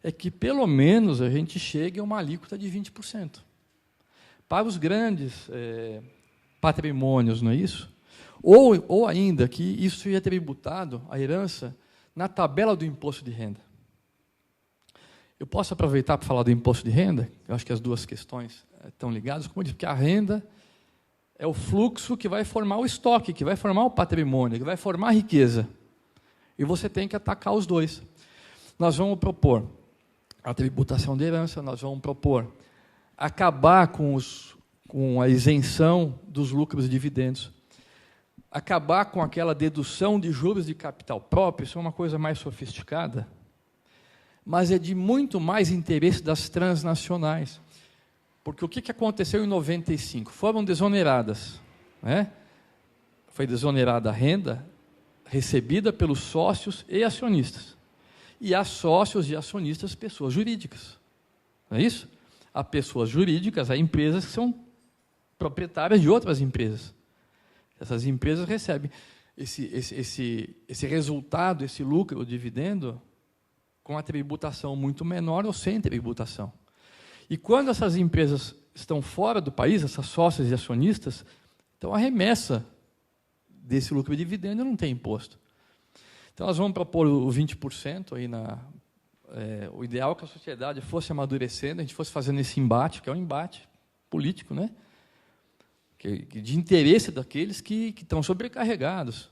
é que, pelo menos, a gente chegue a uma alíquota de 20%. Para os grandes patrimônios, não é isso? Ou ainda que isso seja tributado, a herança, na tabela do imposto de renda. Eu posso aproveitar para falar do imposto de renda? Eu acho que as duas questões estão ligadas. Como eu disse, porque a renda é o fluxo que vai formar o estoque, que vai formar o patrimônio, que vai formar a riqueza. E você tem que atacar os dois. Nós vamos propor a tributação de herança, nós vamos propor acabar com a isenção dos lucros e dividendos, acabar com aquela dedução de juros de capital próprio. Isso é uma coisa mais sofisticada, mas é de muito mais interesse das transnacionais. Porque o que aconteceu em 95? Foram desoneradas, né? Foi desonerada a renda recebida pelos sócios e acionistas. E há sócios e acionistas, pessoas jurídicas. Não é isso? Há pessoas jurídicas, há empresas que são proprietárias de outras empresas. Essas empresas recebem esse resultado, esse lucro, o dividendo, com a tributação muito menor ou sem tributação. E quando essas empresas estão fora do país, essas sócias e acionistas, então a remessa desse lucro e dividendo não tem imposto. Então nós vamos propor o 20% aí o ideal é que a sociedade fosse amadurecendo, a gente fosse fazendo esse embate, que é um embate político, né? De interesse daqueles que estão sobrecarregados.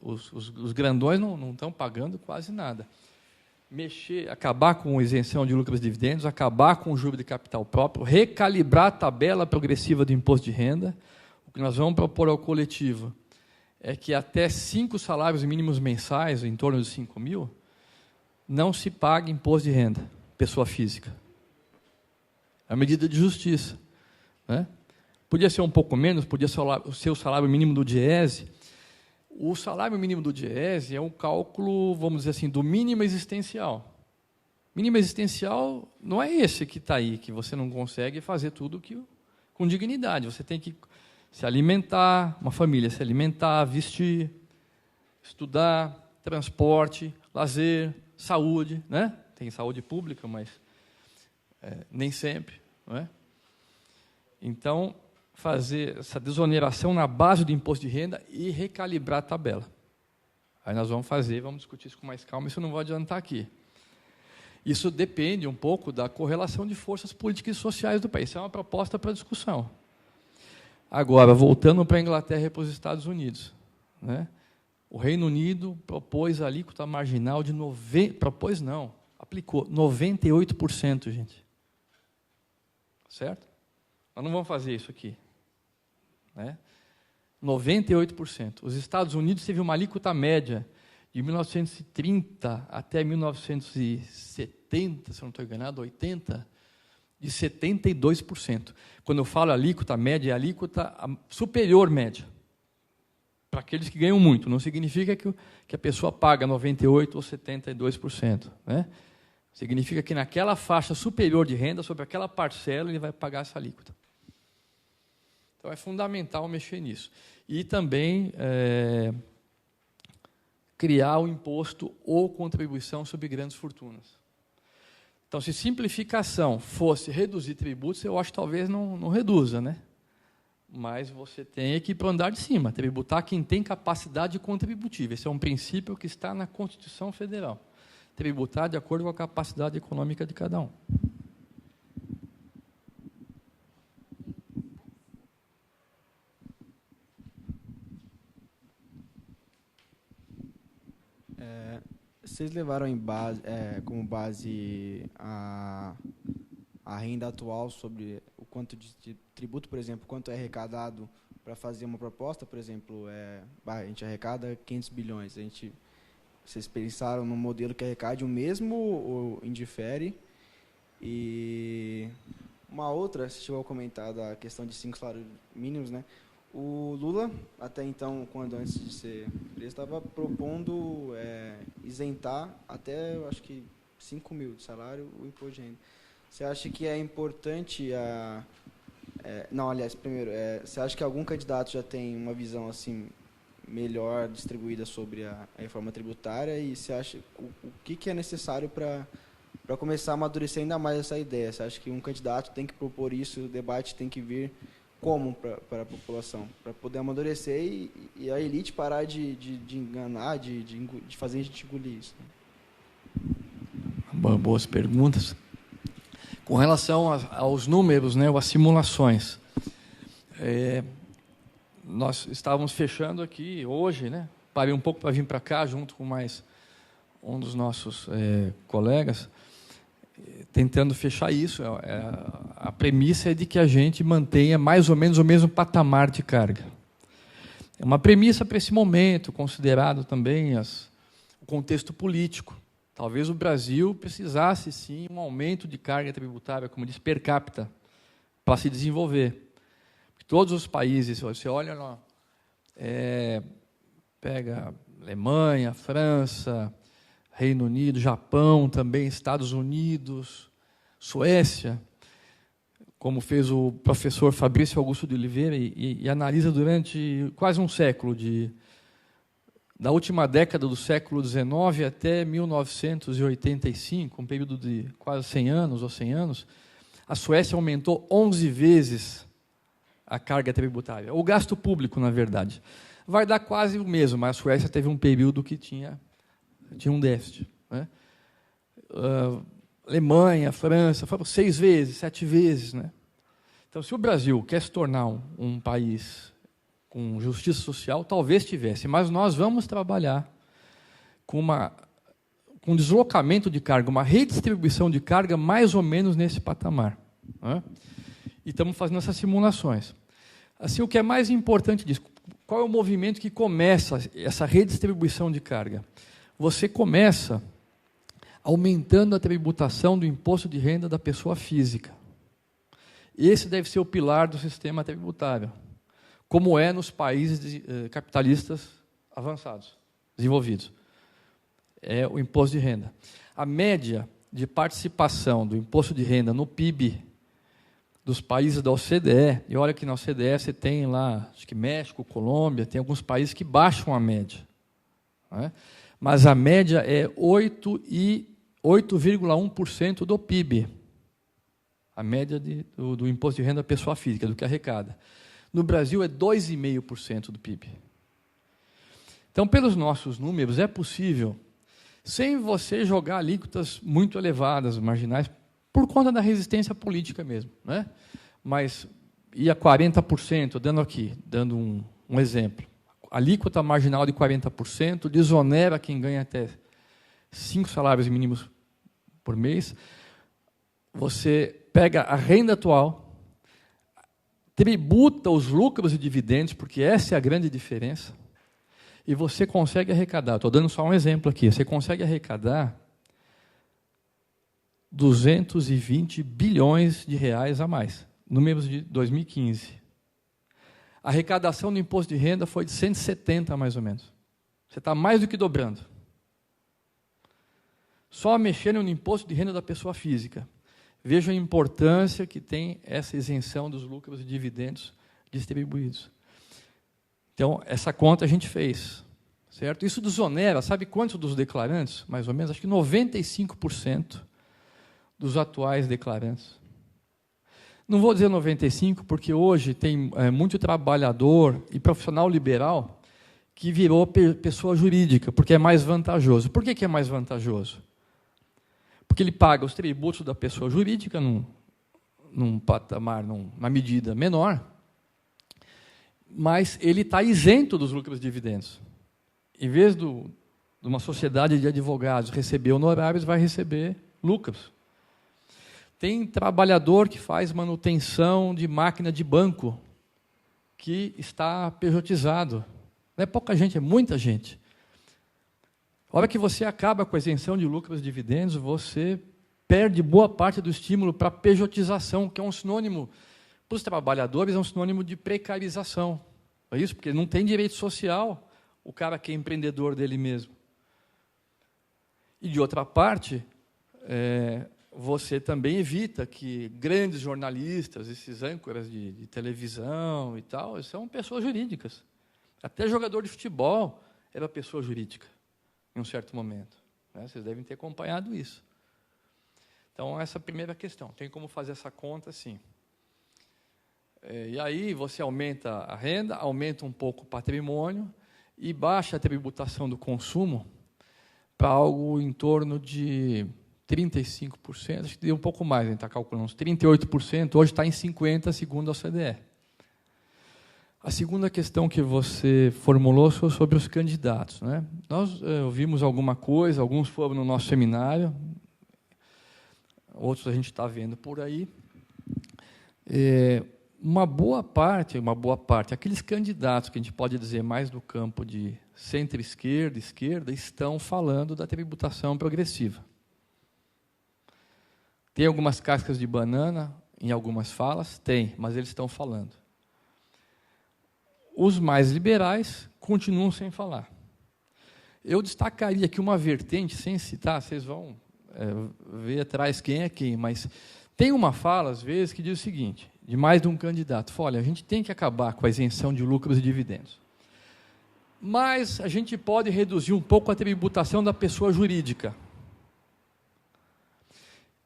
Os grandões não estão pagando quase nada. Acabar com a isenção de lucros e dividendos, acabar com o juro de capital próprio, recalibrar a tabela progressiva do imposto de renda. O que nós vamos propor ao coletivo é que até 5 salários mínimos mensais, em torno de 5 mil, não se pague imposto de renda, pessoa física. É uma medida de justiça, né? Podia ser um pouco menos, podia ser o salário mínimo do DIEESE. O salário mínimo do DIEESE é um cálculo, vamos dizer assim, do mínimo existencial. Mínimo existencial não é esse que está aí, que você não consegue fazer tudo com dignidade. Você tem que se alimentar, uma família se alimentar, vestir, estudar, transporte, lazer, saúde, né? Tem saúde pública, mas nem sempre, não é? Então, fazer essa desoneração na base do imposto de renda e recalibrar a tabela. Aí nós vamos discutir isso com mais calma, isso eu não vou adiantar aqui. Isso depende um pouco da correlação de forças políticas e sociais do país. Isso é uma proposta para discussão. Agora, voltando para a Inglaterra e para os Estados Unidos, né? O Reino Unido propôs a alíquota marginal de aplicou 98%, gente. Certo? Nós não vamos fazer isso aqui, né? 98%. Os Estados Unidos teve uma alíquota média de 1930 até 1970, se eu não estou enganado, 80, de 72%. Quando eu falo alíquota média, é a alíquota superior média. Para aqueles que ganham muito, não significa que a pessoa paga 98% ou 72%. Né? Significa que naquela faixa superior de renda, sobre aquela parcela, ele vai pagar essa alíquota. Então, é fundamental mexer nisso. E também criar o imposto ou contribuição sobre grandes fortunas. Então, se simplificação fosse reduzir tributos, eu acho que talvez não reduza, né? Mas você tem que ir para o andar de cima, tributar quem tem capacidade contributiva. Esse é um princípio que está na Constituição Federal. Tributar de acordo com a capacidade econômica de cada um. Vocês levaram como base a renda atual sobre o quanto de tributo, por exemplo, quanto é arrecadado para fazer uma proposta, por exemplo, a gente arrecada 500 bilhões. Vocês pensaram num modelo que arrecade o mesmo ou indifere? E uma outra, você chegou a comentar da questão de 5 salários mínimos, né? O Lula, até então, antes de ser preso, estava propondo isentar até, eu acho que 5 mil de salário o imposto de renda. Você acha que é importante primeiro, você acha que algum candidato já tem uma visão assim melhor distribuída sobre a reforma tributária e você acha o que é necessário para começar a amadurecer ainda mais essa ideia? Você acha que um candidato tem que propor isso, o debate tem que vir como para a população, para poder amadurecer e a elite parar de enganar, de fazer a gente engolir isso? Boas perguntas. Com relação aos números, né, ou às simulações, nós estávamos fechando aqui hoje, né, parei um pouco para vir para cá, junto com mais um dos nossos colegas, tentando fechar isso. A premissa é de que a gente mantenha mais ou menos o mesmo patamar de carga. É uma premissa para esse momento, considerado também o contexto político. Talvez o Brasil precisasse, sim, um aumento de carga tributária, como diz, per capita, para se desenvolver. Todos os países, você olha lá, pega Alemanha, França, Reino Unido, Japão também, Estados Unidos, Suécia, como fez o professor Fabrício Augusto de Oliveira, e analisa durante quase um século, da última década do século XIX até 1985, um período de quase 100 anos ou 100 anos, a Suécia aumentou 11 vezes a carga tributária. O gasto público, na verdade. Vai dar quase o mesmo, mas a Suécia teve um período que tinha um déficit. Né? Alemanha, França, foram 6 vezes, 7 vezes. Né? Então, se o Brasil quer se tornar um país com justiça social, talvez tivesse, mas nós vamos trabalhar com um deslocamento de carga, uma redistribuição de carga mais ou menos nesse patamar. Né? E estamos fazendo essas simulações. Assim, o que é mais importante disso, qual é o movimento que começa essa redistribuição de carga? Você começa aumentando a tributação do imposto de renda da pessoa física. Esse deve ser o pilar do sistema tributário, como é nos países capitalistas avançados, desenvolvidos. É o imposto de renda. A média de participação do imposto de renda no PIB dos países da OCDE, e olha que na OCDE você tem lá, acho que México, Colômbia, tem alguns países que baixam a média. Né? Mas a média é 8,1% do PIB. A média do imposto de renda da pessoa física, do que arrecada. No Brasil é 2,5% do PIB. Então, pelos nossos números, é possível, sem você jogar alíquotas muito elevadas, marginais, por conta da resistência política mesmo, né? Mas ia 40%, dando um exemplo. Alíquota marginal de 40%, desonera quem ganha até 5 salários mínimos por mês. Você pega a renda atual, tributa os lucros e dividendos, porque essa é a grande diferença, e você consegue arrecadar, estou dando só um exemplo aqui, você consegue arrecadar 220 bilhões de reais a mais, números de 2015. A arrecadação do imposto de renda foi de 170, mais ou menos. Você está mais do que dobrando. Só mexendo no imposto de renda da pessoa física. Veja a importância que tem essa isenção dos lucros e dividendos distribuídos. Então, essa conta a gente fez, certo? Isso desonera, sabe quantos dos declarantes? Mais ou menos, acho que 95% dos atuais declarantes. Não vou dizer 95%, porque hoje tem muito trabalhador e profissional liberal que virou pessoa jurídica, porque é mais vantajoso. Por que é mais vantajoso? Porque ele paga os tributos da pessoa jurídica num patamar, numa medida menor, mas ele está isento dos lucros e dividendos. Em vez de uma sociedade de advogados receber honorários, vai receber lucros. Tem trabalhador que faz manutenção de máquina de banco, que está pejotizado. Não é pouca gente, é muita gente. A hora que você acaba com a isenção de lucros e dividendos, você perde boa parte do estímulo para a pejotização, que é um sinônimo, para os trabalhadores, é um sinônimo de precarização. É isso? Porque não tem direito social o cara que é empreendedor dele mesmo. E, de outra parte, você também evita que grandes jornalistas, esses âncoras de televisão e tal, são pessoas jurídicas. Até jogador de futebol era pessoa jurídica, em um certo momento. Né? Vocês devem ter acompanhado isso. Então, essa é a primeira questão. Tem como fazer essa conta, sim. E aí você aumenta a renda, aumenta um pouco o patrimônio e baixa a tributação do consumo para algo em torno de 35%, acho que deu um pouco mais, a gente está calculando uns 38%, hoje está em 50%, segundo a OCDE. A segunda questão que você formulou foi sobre os candidatos, né? Nós ouvimos alguma coisa, alguns foram no nosso seminário, outros a gente está vendo por aí. Uma boa parte, aqueles candidatos que a gente pode dizer mais do campo de centro-esquerda, esquerda, estão falando da tributação progressiva. Tem algumas cascas de banana em algumas falas? Tem, mas eles estão falando. Os mais liberais continuam sem falar. Eu destacaria aqui uma vertente, sem citar, vocês vão ver atrás quem é quem, mas tem uma fala, às vezes, que diz o seguinte, de mais de um candidato, olha, a gente tem que acabar com a isenção de lucros e dividendos, mas a gente pode reduzir um pouco a tributação da pessoa jurídica.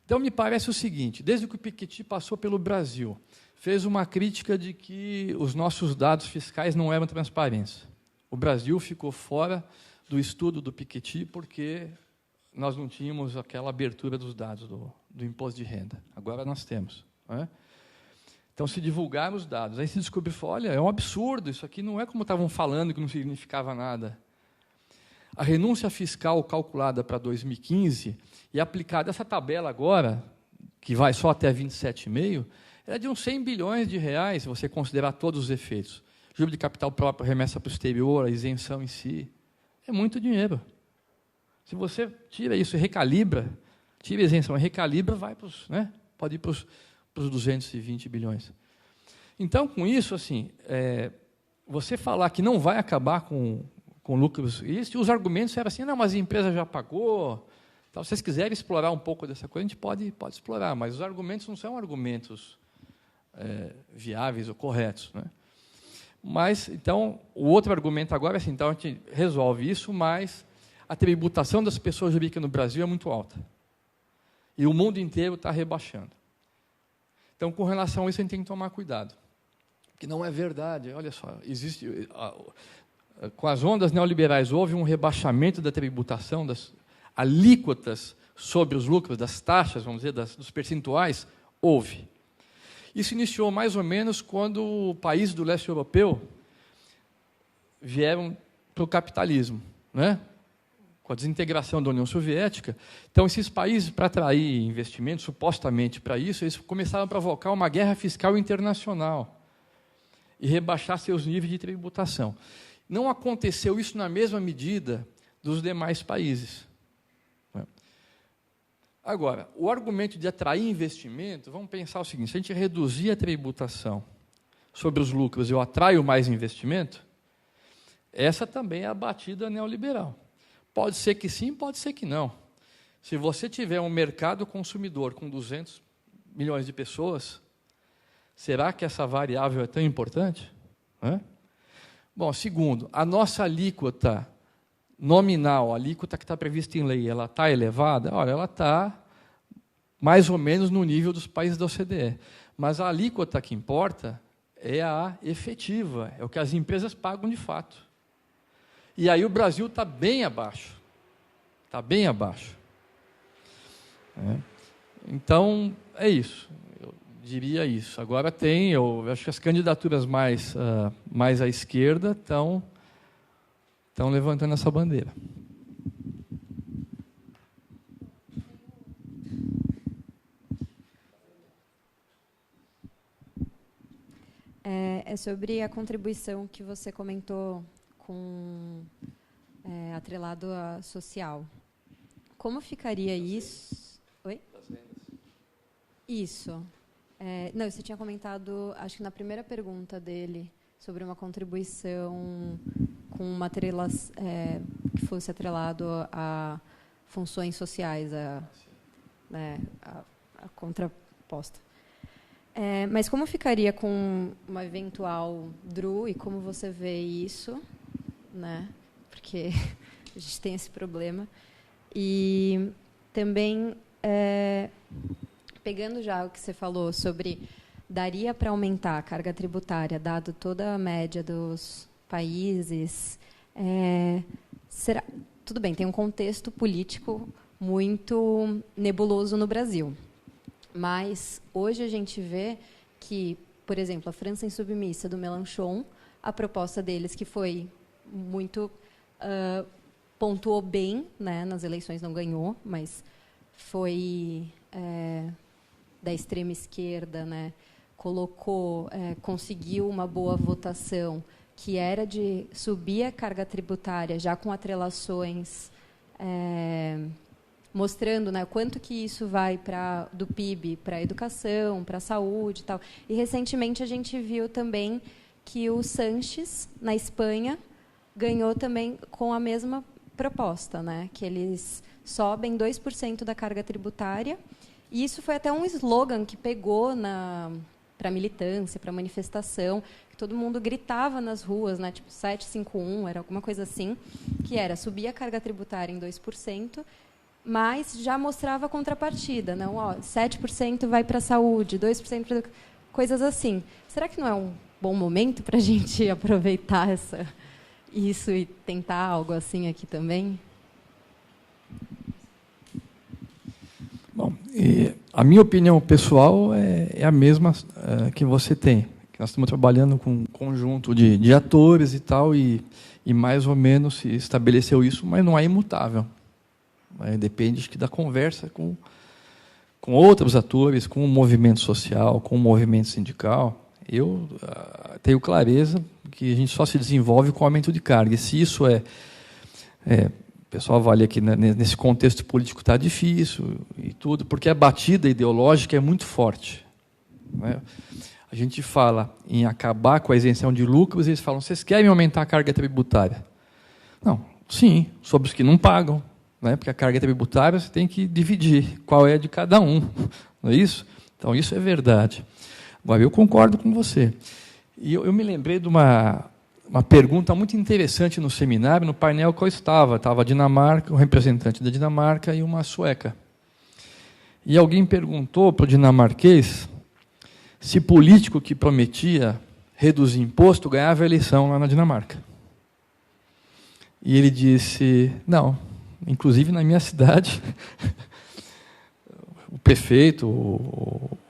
Então, me parece o seguinte, desde que o Piketty passou pelo Brasil, fez uma crítica de que os nossos dados fiscais não eram transparentes. O Brasil ficou fora do estudo do Piketty porque nós não tínhamos aquela abertura dos dados do imposto de renda. Agora nós temos. Né? Então, se divulgaram os dados. Aí se descobriu, olha, é um absurdo, isso aqui não é como estavam falando, que não significava nada. A renúncia fiscal calculada para 2015 e aplicada essa tabela agora, que vai só até 27,5, era de uns 100 bilhões de reais, se você considerar todos os efeitos. Juro de capital próprio, remessa para o exterior, a isenção em si. É muito dinheiro. Se você tira isso e recalibra, tira a isenção e recalibra, vai para os, né, pode ir para os 220 bilhões. Então, com isso, assim, você falar que não vai acabar com lucros, e os argumentos eram assim, não, mas a empresa já pagou. Então, se vocês quiserem explorar um pouco dessa coisa, a gente pode explorar, mas os argumentos não são argumentos viáveis ou corretos. Né? Mas, então, o outro argumento agora é assim, então a gente resolve isso, mas a tributação das pessoas jurídicas no Brasil é muito alta. E o mundo inteiro está rebaixando. Então, com relação a isso, a gente tem que tomar cuidado. Que não é verdade. Olha só, existe... Com as ondas neoliberais, houve um rebaixamento da tributação, das alíquotas sobre os lucros, das taxas, vamos dizer, dos percentuais, houve. Isso iniciou mais ou menos quando países do leste europeu vieram para o capitalismo, né? Com a desintegração da União Soviética. Então, esses países, para atrair investimentos, supostamente para isso, eles começaram a provocar uma guerra fiscal internacional e rebaixar seus níveis de tributação. Não aconteceu isso na mesma medida dos demais países. Agora, o argumento de atrair investimento, vamos pensar o seguinte, se a gente reduzir a tributação sobre os lucros e eu atraio mais investimento, essa também é a batida neoliberal. Pode ser que sim, pode ser que não. Se você tiver um mercado consumidor com 200 milhões de pessoas, será que essa variável é tão importante? Bom, segundo, a nossa alíquota nominal, a alíquota que está prevista em lei, ela está elevada? Olha, ela está mais ou menos no nível dos países da OCDE. Mas a alíquota que importa é a efetiva, é o que as empresas pagam de fato. E aí o Brasil está bem abaixo. Está bem abaixo. Então, é isso. Eu diria isso. Agora eu acho que as candidaturas mais à esquerda estão levantando essa bandeira. É sobre a contribuição que você comentou atrelado a social. Como ficaria isso? Oi? Isso. Não, você tinha comentado, acho que na primeira pergunta dele, sobre uma contribuição com uma que fosse atrelado a funções sociais, a contraposta. Mas como ficaria com uma eventual DRU e como você vê isso, né? Porque a gente tem esse problema. E também, pegando já o que você falou sobre daria para aumentar a carga tributária, dado toda a média dos países, tudo bem, tem um contexto político muito nebuloso no Brasil. Mas hoje a gente vê que, por exemplo, a França Insubmissa do Mélenchon a proposta deles, que foi muito... pontuou bem, né, nas eleições, não ganhou, mas foi da extrema esquerda, né, conseguiu uma boa votação, que era de subir a carga tributária, já com atrelações, mostrando, né, quanto que isso vai do PIB para a educação, para a saúde e tal. E, recentemente, a gente viu também que o Sanches, na Espanha, ganhou também com a mesma proposta, né, que eles sobem 2% da carga tributária. E isso foi até um slogan que pegou para a militância, para a manifestação, que todo mundo gritava nas ruas, né, tipo 751, era alguma coisa assim, que era subir a carga tributária em 2%, mas já mostrava a contrapartida, não, 7% vai para a saúde, 2% para... coisas assim. Será que não é um bom momento para a gente aproveitar isso e tentar algo assim aqui também? Bom, a minha opinião pessoal é a mesma que você tem. Nós estamos trabalhando com um conjunto de atores e tal, e mais ou menos se estabeleceu isso, mas não é imutável. Depende da conversa com outros atores, com o movimento social, com o movimento sindical. Eu tenho clareza que a gente só se desenvolve com aumento de carga. E se isso o pessoal avalia que nesse contexto político está difícil e tudo, porque a batida ideológica é muito forte, né? A gente fala em acabar com a isenção de lucros, e eles falam, vocês querem aumentar a carga tributária? Não, sim, sobre os que não pagam, né? Porque a carga tributária você tem que dividir, qual é de cada um, não é isso? Então, isso é verdade. Agora, eu concordo com você. E eu me lembrei de uma pergunta muito interessante no seminário, no painel que eu estava a Dinamarca, um representante da Dinamarca e uma sueca. E alguém perguntou para o dinamarquês se político que prometia reduzir imposto ganhava a eleição lá na Dinamarca. E ele disse, não, inclusive na minha cidade, o prefeito,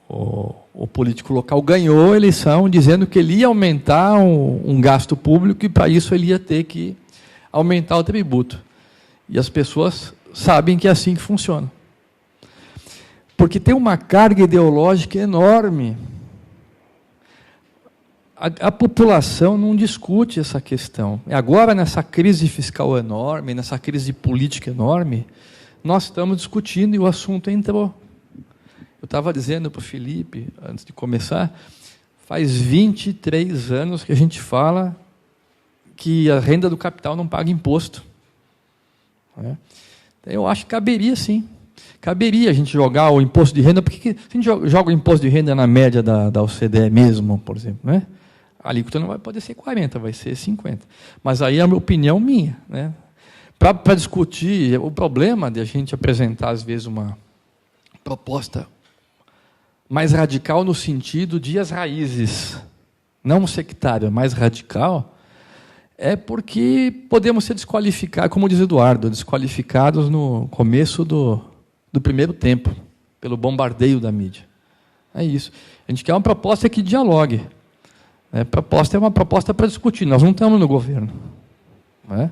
o político local ganhou a eleição dizendo que ele ia aumentar um gasto público e, para isso, ele ia ter que aumentar o tributo. E as pessoas sabem que é assim que funciona. Porque tem uma carga ideológica enorme. A população não discute essa questão. Agora, nessa crise fiscal enorme, nessa crise política enorme, nós estamos discutindo e o assunto entrou. Eu estava dizendo para o Felipe, antes de começar, faz 23 anos que a gente fala que a renda do capital não paga imposto. Eu acho que caberia, sim. Caberia a gente jogar o imposto de renda, porque se a gente joga o imposto de renda na média da OCDE mesmo, por exemplo, né? A alíquota não vai poder ser 40%, vai ser 50%. Mas aí é a opinião minha, né? Para discutir o problema de a gente apresentar, às vezes, uma proposta mais radical no sentido de as raízes, não sectária, mais radical, é porque podemos ser desqualificados, como diz Eduardo, desqualificados no começo do primeiro tempo, pelo bombardeio da mídia. É isso. A gente quer uma proposta que dialogue. A proposta é uma proposta para discutir, nós não estamos no governo. Não é?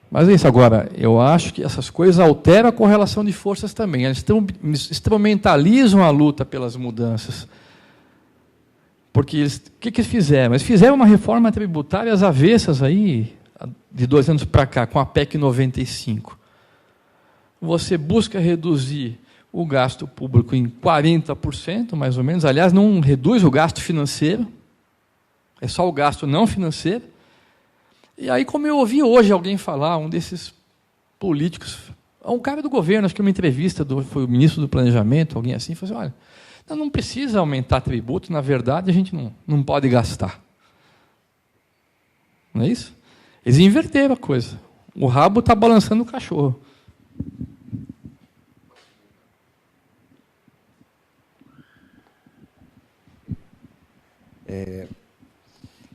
Mas é isso. Agora, eu acho que essas coisas alteram a correlação de forças também. Elas instrumentalizam a luta pelas mudanças. Porque o que eles fizeram? Eles fizeram uma reforma tributária às avessas aí, de 2 anos para cá, com a PEC 95. Você busca reduzir o gasto público em 40%, mais ou menos. Aliás, não reduz o gasto financeiro, é só o gasto não financeiro. E aí, como eu ouvi hoje alguém falar, um desses políticos, um cara do governo, acho que uma entrevista, foi o ministro do Planejamento, alguém assim, falou assim, olha, não precisa aumentar tributo, na verdade, a gente não pode gastar. Não é isso? Eles inverteram a coisa. O rabo está balançando o cachorro.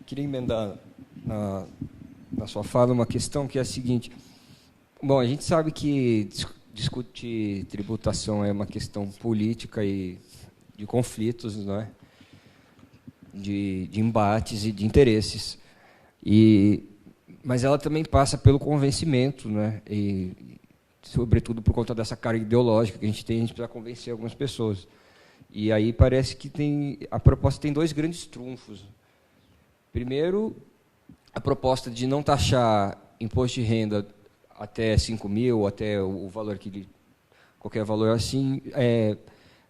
Queria emendar na sua fala uma questão que é a seguinte. Bom, a gente sabe que discutir tributação é uma questão política e de conflitos, não é? de embates e de interesses. Mas ela também passa pelo convencimento, né? E, sobretudo por conta dessa carga ideológica que a gente precisa convencer algumas pessoas. E aí parece que a proposta tem dois grandes trunfos. Primeiro, a proposta de não taxar imposto de renda até 5 mil, até o valor qualquer valor assim,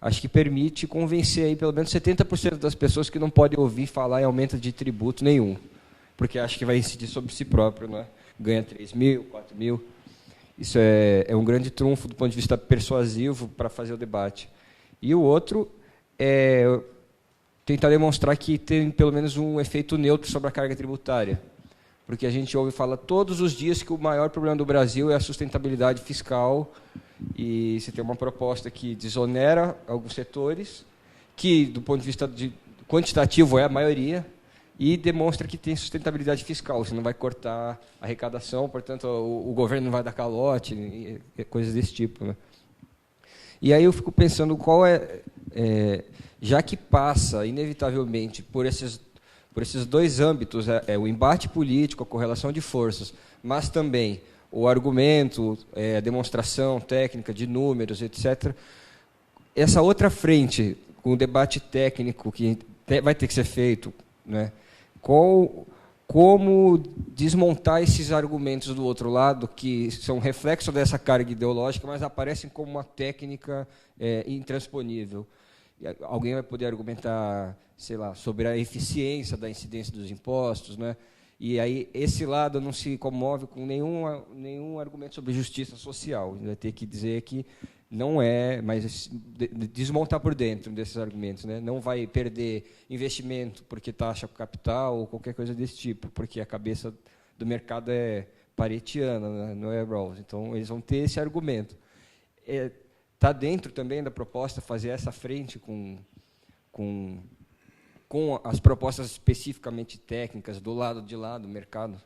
acho que permite convencer aí pelo menos 70% das pessoas que não podem ouvir falar em aumento de tributo nenhum, porque acho que vai incidir sobre si próprio, né? Ganha 3 mil, 4 mil. Isso é um grande trunfo do ponto de vista persuasivo para fazer o debate. E o outro é tentar demonstrar que tem pelo menos um efeito neutro sobre a carga tributária, porque a gente ouve falar todos os dias que o maior problema do Brasil é a sustentabilidade fiscal, e você tem uma proposta que desonera alguns setores, que, do ponto de vista quantitativo, é a maioria, e demonstra que tem sustentabilidade fiscal. Você não vai cortar a arrecadação, portanto, o governo não vai dar calote, coisas desse tipo, né? E aí eu fico pensando já que passa, inevitavelmente, por esses dois âmbitos, o embate político, a correlação de forças, mas também o argumento, a demonstração técnica de números, etc. Essa outra frente, com o debate técnico que vai ter que ser feito, né, como desmontar esses argumentos do outro lado, que são reflexo dessa carga ideológica, mas aparecem como uma técnica intransponível. Alguém vai poder argumentar, sei lá, sobre a eficiência da incidência dos impostos, né? E aí esse lado não se comove com nenhum argumento sobre justiça social. Vai ter que dizer que não é, mas desmontar por dentro desses argumentos, né? Não vai perder investimento porque taxa o capital ou qualquer coisa desse tipo, porque a cabeça do mercado é paretiana, né? Não é Rawls. Então eles vão ter esse argumento. Está dentro também da proposta fazer essa frente com as propostas especificamente técnicas do lado de lá do mercado?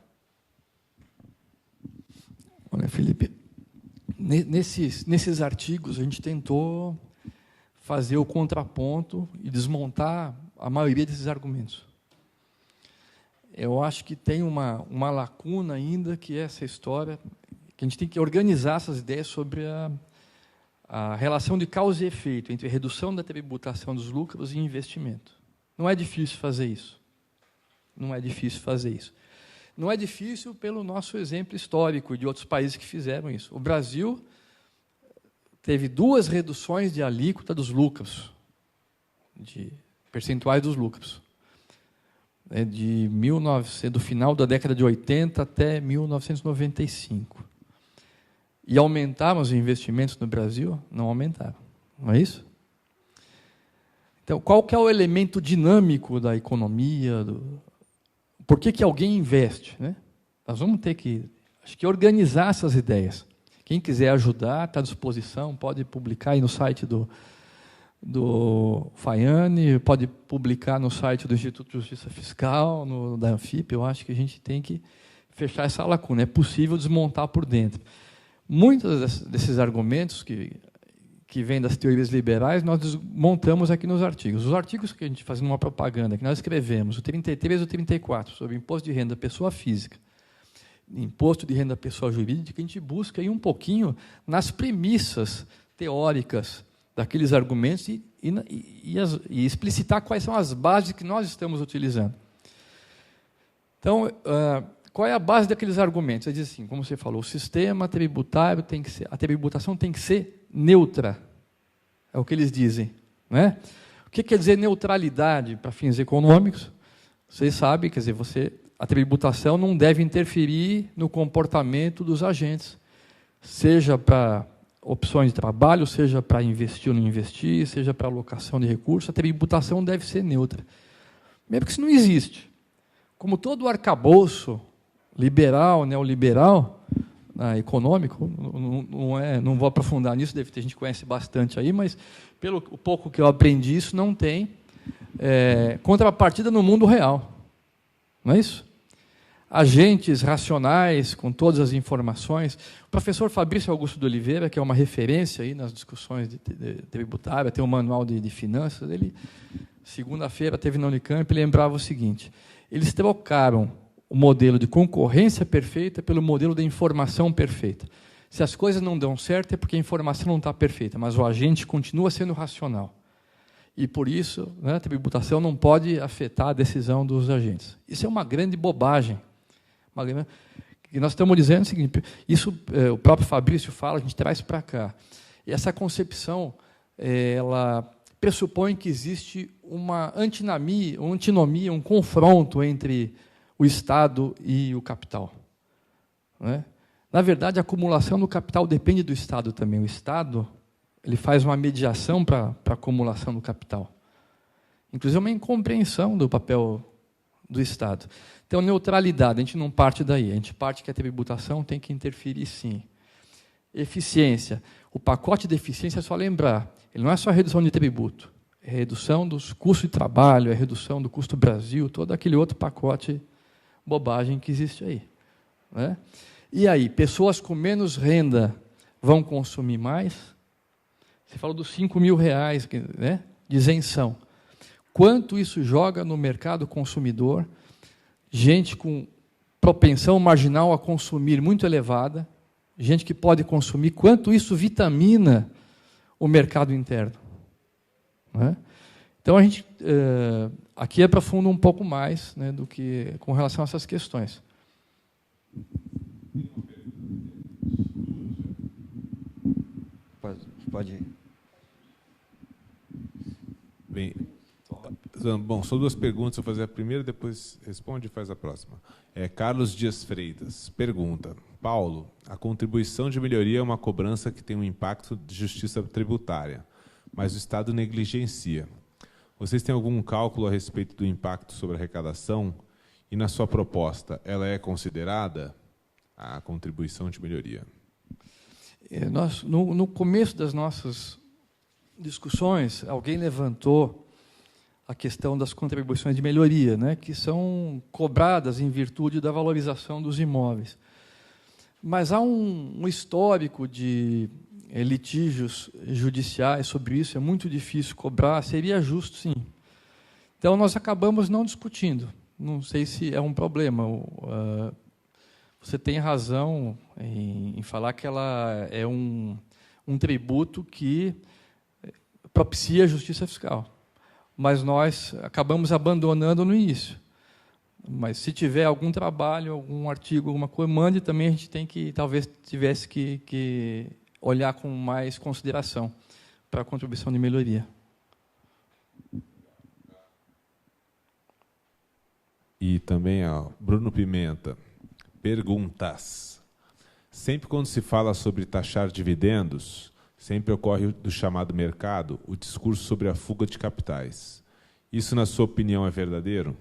Olha, Felipe, nesses artigos a gente tentou fazer o contraponto e desmontar a maioria desses argumentos. Eu acho que tem uma lacuna ainda, que é essa história, que a gente tem que organizar essas ideias sobre a relação de causa e efeito entre redução da tributação dos lucros e investimento. Não é difícil fazer isso. Não é difícil fazer isso. Não é difícil pelo nosso exemplo histórico de outros países que fizeram isso. O Brasil teve 2 reduções de alíquota dos lucros, de percentuais dos lucros, do final da década de 80 até 1995. E aumentaram os investimentos no Brasil? Não aumentaram. Não é isso? Então, qual que é o elemento dinâmico da economia? Por que alguém investe, né? Nós vamos ter que, organizar essas ideias. Quem quiser ajudar, está à disposição, pode publicar aí no site do Faiane, pode publicar no site do Instituto de Justiça Fiscal, da Anfip. Eu acho que a gente tem que fechar essa lacuna. É possível desmontar por dentro. Muitos desses argumentos que vêm das teorias liberais, nós desmontamos aqui nos artigos. Os artigos que a gente faz numa propaganda, que nós escrevemos, o 33 e o 34, sobre imposto de renda pessoa física, imposto de renda pessoa jurídica, a gente busca aí um pouquinho nas premissas teóricas daqueles argumentos e explicitar quais são as bases que nós estamos utilizando. Então, qual é a base daqueles argumentos? Ele diz assim, como você falou, o sistema tributário a tributação tem que ser neutra. É o que eles dizem, né? O que quer dizer neutralidade para fins econômicos? Vocês sabem, quer dizer, a tributação não deve interferir no comportamento dos agentes, seja para opções de trabalho, seja para investir ou não investir, seja para alocação de recursos, a tributação deve ser neutra. Mesmo que isso não existe. Como todo o arcabouço liberal, neoliberal, econômico, não vou aprofundar nisso, deve ter gente que conhece bastante aí, mas pelo pouco que eu aprendi, isso não tem contrapartida no mundo real. Não é isso? Agentes racionais, com todas as informações. O professor Fabrício Augusto de Oliveira, que é uma referência aí nas discussões de tributária, tem um manual de finanças, ele segunda-feira teve na Unicamp, e lembrava o seguinte: eles trocaram o modelo de concorrência perfeita pelo modelo de informação perfeita. Se as coisas não dão certo, é porque a informação não está perfeita, mas o agente continua sendo racional. E, por isso, né, a tributação não pode afetar a decisão dos agentes. Isso é uma grande bobagem. E nós estamos dizendo o seguinte, isso o próprio Fabrício fala, a gente traz para cá. E essa concepção, ela pressupõe que existe uma antinomia, um confronto entre o Estado e o capital. Né? Na verdade, a acumulação do capital depende do Estado também. O Estado ele faz uma mediação para a acumulação do capital. Inclusive, uma incompreensão do papel do Estado. Então, neutralidade, a gente não parte daí. A gente parte que a tributação tem que interferir, sim. Eficiência. O pacote de eficiência, é só lembrar, ele não é só redução de tributo, é redução dos custos de trabalho, é redução do custo Brasil, todo aquele outro pacote bobagem que existe aí. Né? E aí, pessoas com menos renda vão consumir mais? Você falou dos R$5.000, né, de isenção. Quanto isso joga no mercado consumidor? Gente com propensão marginal a consumir muito elevada, gente que pode consumir, quanto isso vitamina o mercado interno? Né? Então, a gente aqui aprofunda um pouco mais, né, do que com relação a essas questões. Pode ir. Bem, bom, são duas perguntas. Vou fazer a primeira, depois responde e faz a próxima. Carlos Dias Freitas pergunta: Paulo, a contribuição de melhoria é uma cobrança que tem um impacto de justiça tributária, mas o Estado negligencia. Vocês têm algum cálculo a respeito do impacto sobre a arrecadação? E, na sua proposta, ela é considerada a contribuição de melhoria? Nós, no começo das nossas discussões, alguém levantou a questão das contribuições de melhoria, né, que são cobradas em virtude da valorização dos imóveis. Mas há um histórico de litígios judiciais sobre isso, é muito difícil cobrar, seria justo, sim. Então, nós acabamos não discutindo. Não sei se é um problema. Você tem razão em falar que ela é um tributo que propicia a justiça fiscal. Mas nós acabamos abandonando no início. Mas se tiver algum trabalho, algum artigo, alguma coisa, mande também, a gente tem que, talvez tivesse que olhar com mais consideração para a contribuição de melhoria. E também, Bruno Pimenta, perguntas. Sempre quando se fala sobre taxar dividendos, sempre ocorre do chamado mercado o discurso sobre a fuga de capitais. Isso, na sua opinião, é verdadeiro?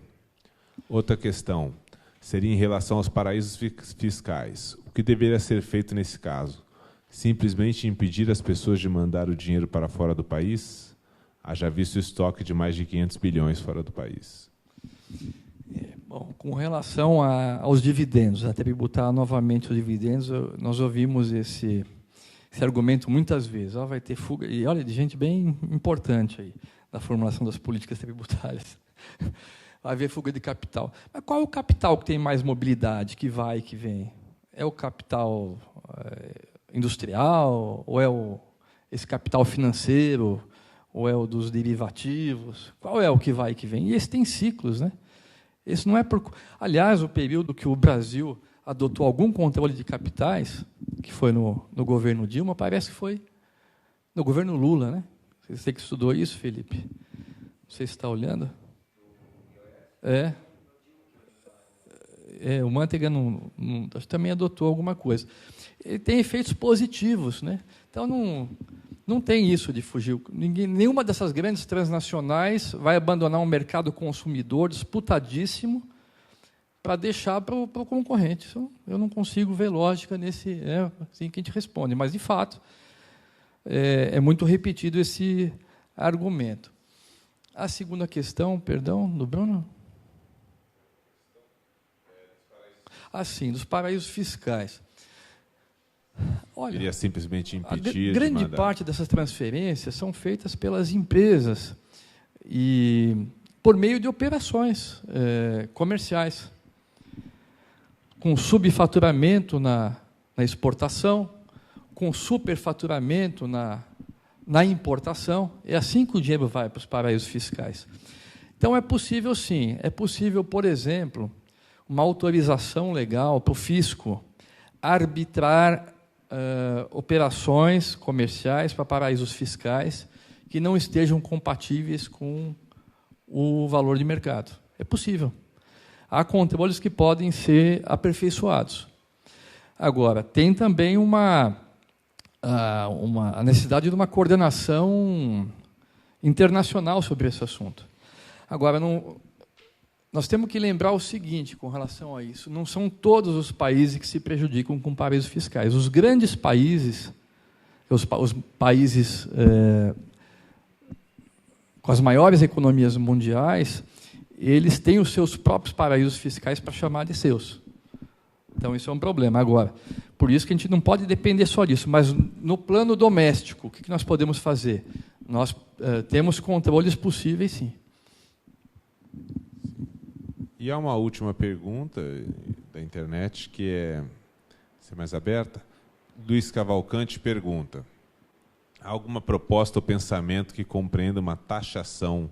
Outra questão seria em relação aos paraísos fiscais. O que deveria ser feito nesse caso? Simplesmente impedir as pessoas de mandar o dinheiro para fora do país? Haja visto o estoque de mais de 500 bilhões fora do país. Bom, com relação aos dividendos, a tributar novamente os dividendos, nós ouvimos esse argumento muitas vezes. Vai ter fuga, e olha, de gente bem importante aí, na formulação das políticas tributárias. Vai haver fuga de capital. Mas qual é o capital que tem mais mobilidade, que vai e que vem? É o capital industrial, ou é esse capital financeiro, ou é o dos derivativos? Qual é o que vai e que vem? E esse tem ciclos, né? Esse não é por... Aliás, o período que o Brasil adotou algum controle de capitais, que foi no governo Dilma, parece que foi no governo Lula, né? Você que estudou isso, Felipe? Não sei se está olhando. O Manteiga também adotou alguma coisa. Ele tem efeitos positivos, né? Então, não tem isso de fugir. Nenhuma dessas grandes transnacionais vai abandonar um mercado consumidor disputadíssimo para deixar para o concorrente. Isso, eu não consigo ver lógica nesse... assim que a gente responde. Mas, de fato, é muito repetido esse argumento. A segunda questão, perdão, do Bruno? Sim, dos paraísos fiscais. Olha, queria simplesmente impedir. Grande parte dessas transferências são feitas pelas empresas. e por meio de operações comerciais, com subfaturamento na exportação, com superfaturamento na importação. É assim que o dinheiro vai para os paraísos fiscais. Então, é possível, sim. É possível, por exemplo, uma autorização legal para o fisco arbitrar operações comerciais para paraísos fiscais que não estejam compatíveis com o valor de mercado. É possível. Há controles que podem ser aperfeiçoados. Agora, tem também a necessidade de uma coordenação internacional sobre esse assunto. Agora, nós temos que lembrar o seguinte com relação a isso: não são todos os países que se prejudicam com paraísos fiscais. Os grandes países, os países com as maiores economias mundiais, eles têm os seus próprios paraísos fiscais para chamar de seus. Então, isso é um problema. Agora, por isso que a gente não pode depender só disso, mas no plano doméstico, o que nós podemos fazer? Nós temos controles possíveis, sim. E há uma última pergunta da internet, que é mais aberta. Luiz Cavalcante pergunta: há alguma proposta ou pensamento que compreenda uma taxação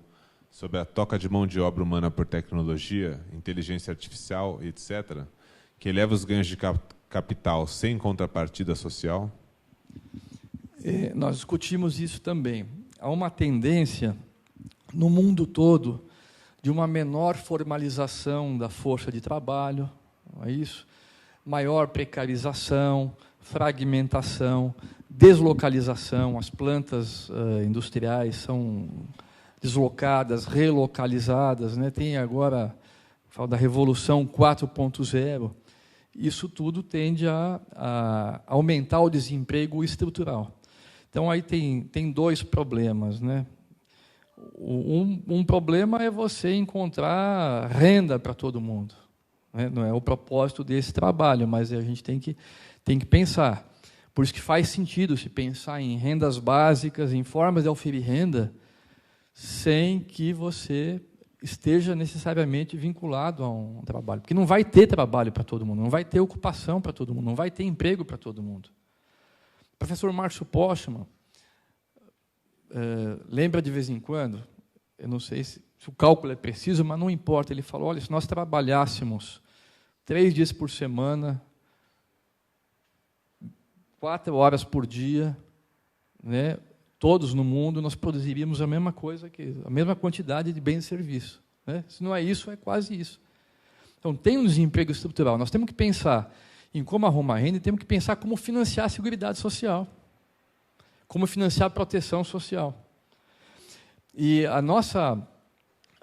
sobre a troca de mão de obra humana por tecnologia, inteligência artificial, etc., que eleva os ganhos de capital sem contrapartida social? Nós discutimos isso também. Há uma tendência no mundo todo de uma menor formalização da força de trabalho, não é isso? Maior precarização, fragmentação, deslocalização. As plantas industriais são deslocadas, relocalizadas, né? Tem agora, fala da Revolução 4.0, isso tudo tende a aumentar o desemprego estrutural. Então, aí tem dois problemas, né? Um problema é você encontrar renda para todo mundo, né? Não é o propósito desse trabalho, mas a gente tem que pensar. Por isso que faz sentido se pensar em rendas básicas, em formas de oferir renda, sem que você esteja necessariamente vinculado a um trabalho. Porque não vai ter trabalho para todo mundo, não vai ter ocupação para todo mundo, não vai ter emprego para todo mundo. O professor Márcio Postman lembra de vez em quando, eu não sei se o cálculo é preciso, mas não importa, ele falou: olha, se nós trabalhássemos 3 dias por semana, 4 horas por dia, né, todos no mundo, nós produziríamos a mesma coisa, a mesma quantidade de bens e serviços, né? Se não é isso, é quase isso. Então, tem um desemprego estrutural. Nós temos que pensar em como arrumar renda e temos que pensar como financiar a Seguridade Social, como financiar a proteção social. E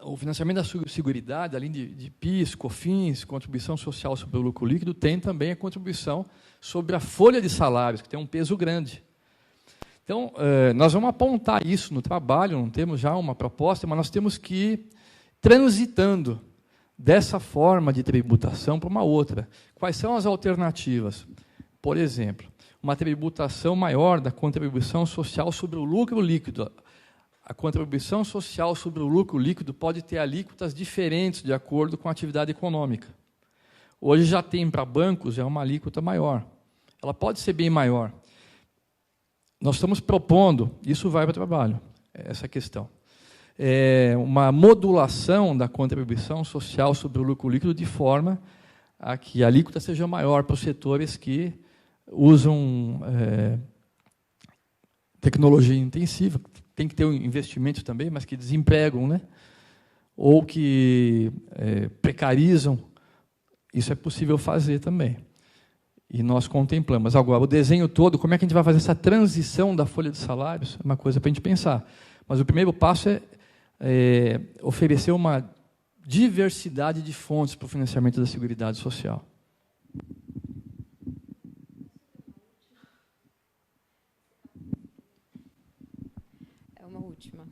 o financiamento da Seguridade, além de PIS, COFINS, contribuição social sobre o lucro líquido, tem também a contribuição sobre a folha de salários, que tem um peso grande. Então, nós vamos apontar isso no trabalho, não temos já uma proposta, mas nós temos que ir transitando dessa forma de tributação para uma outra. Quais são as alternativas? Por exemplo, uma tributação maior da contribuição social sobre o lucro líquido. A contribuição social sobre o lucro líquido pode ter alíquotas diferentes de acordo com a atividade econômica. Hoje já tem para bancos uma alíquota maior. Ela pode ser bem maior. Nós estamos propondo, isso vai para o trabalho, essa questão, uma modulação da contribuição social sobre o lucro líquido de forma a que a alíquota seja maior para os setores que usam tecnologia intensiva, tem que ter um investimento também, mas que desempregam, né? Ou que precarizam. Isso é possível fazer também. E nós contemplamos. Agora, o desenho todo, como é que a gente vai fazer essa transição da folha de salários? É uma coisa para a gente pensar. Mas o primeiro passo é oferecer uma diversidade de fontes para o financiamento da Seguridade Social. É uma última.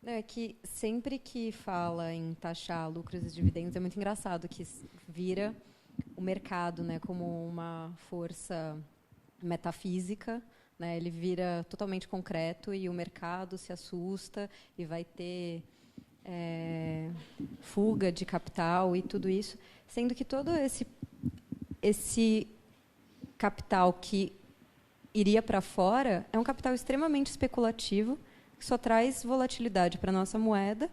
Não, é que sempre que fala em taxar lucros e dividendos, é muito engraçado que vira o mercado, né, como uma força metafísica, né? Ele vira totalmente concreto e o mercado se assusta e vai ter fuga de capital e tudo isso, sendo que todo esse capital que iria para fora é um capital extremamente especulativo, que só traz volatilidade para a nossa moeda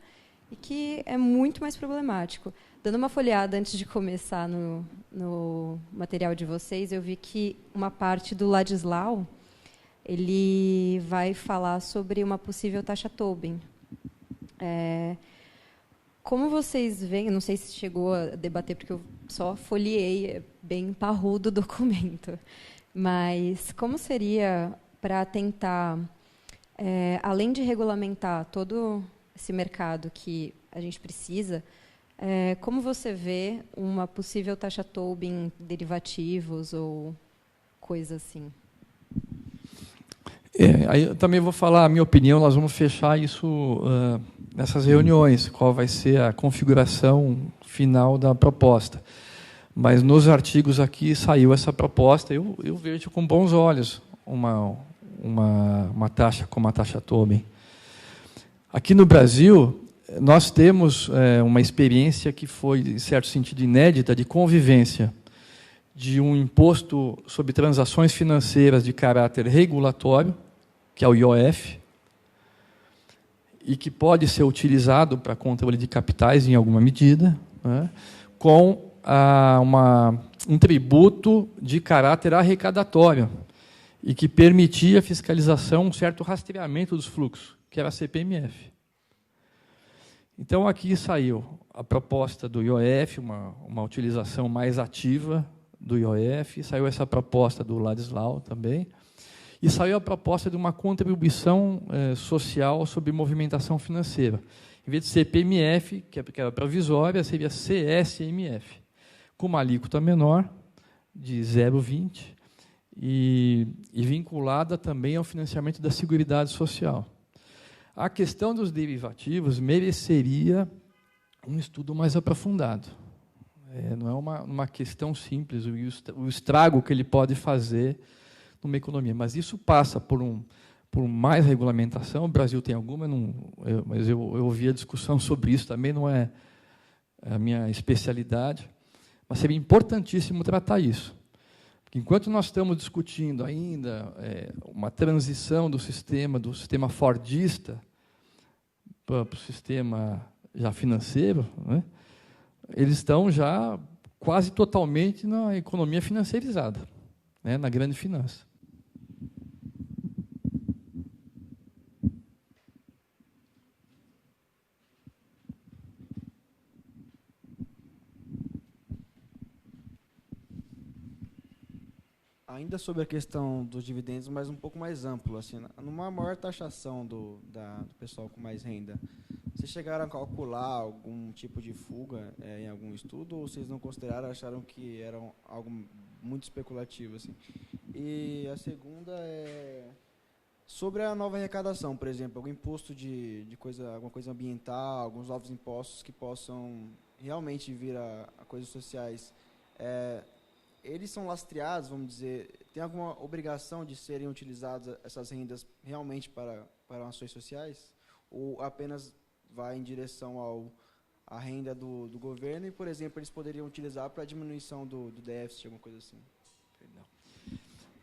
e que é muito mais problemático. Dando uma folheada antes de começar no material de vocês, eu vi que uma parte do Ladislau ele vai falar sobre uma possível taxa Tobin. Como vocês veem, não sei se chegou a debater, porque eu só folheei, é bem parrudo o documento, mas como seria para tentar, além de regulamentar todo esse mercado que a gente precisa, como você vê uma possível taxa Tobin, derivativos ou coisa assim? Aí eu também vou falar a minha opinião, nós vamos fechar isso nessas reuniões, qual vai ser a configuração final da proposta. Mas nos artigos aqui saiu essa proposta, eu vejo com bons olhos uma taxa como a taxa Tobin. Aqui no Brasil, nós temos uma experiência que foi, em certo sentido, inédita de convivência de um imposto sobre transações financeiras de caráter regulatório, que é o IOF, e que pode ser utilizado para controle de capitais em alguma medida, né, com um tributo de caráter arrecadatório e que permitia a fiscalização, um certo rastreamento dos fluxos, que era a CPMF. Então, aqui saiu a proposta do IOF, uma utilização mais ativa do IOF, saiu essa proposta do Ladislau também, e saiu a proposta de uma contribuição social sobre movimentação financeira. Em vez de CPMF, que era provisória, seria CSMF, com uma alíquota menor, de 0,20, e vinculada também ao financiamento da Seguridade Social. A questão dos derivativos mereceria um estudo mais aprofundado. Não é uma questão simples, o estrago que ele pode fazer numa economia. Mas isso passa por mais regulamentação. O Brasil tem alguma, mas eu ouvi a discussão sobre isso, também não é a minha especialidade. Mas seria importantíssimo tratar isso. Porque enquanto nós estamos discutindo ainda uma transição do sistema fordista para o sistema já financeiro, né, eles estão já quase totalmente na economia financeirizada, né, na grande finança. Ainda sobre a questão dos dividendos, mas um pouco mais amplo, assim, numa maior taxação do pessoal com mais renda, vocês chegaram a calcular algum tipo de fuga em algum estudo, ou vocês não consideraram, acharam que era algo muito especulativo, assim? E a segunda é sobre a nova arrecadação, por exemplo, algum imposto alguma coisa ambiental, alguns novos impostos que possam realmente vir a coisas sociais. Eles são lastreados, vamos dizer, tem alguma obrigação de serem utilizadas essas rendas realmente para ações sociais? Ou apenas vai em direção à renda do governo e, por exemplo, eles poderiam utilizar para a diminuição do déficit, alguma coisa assim? Perdão.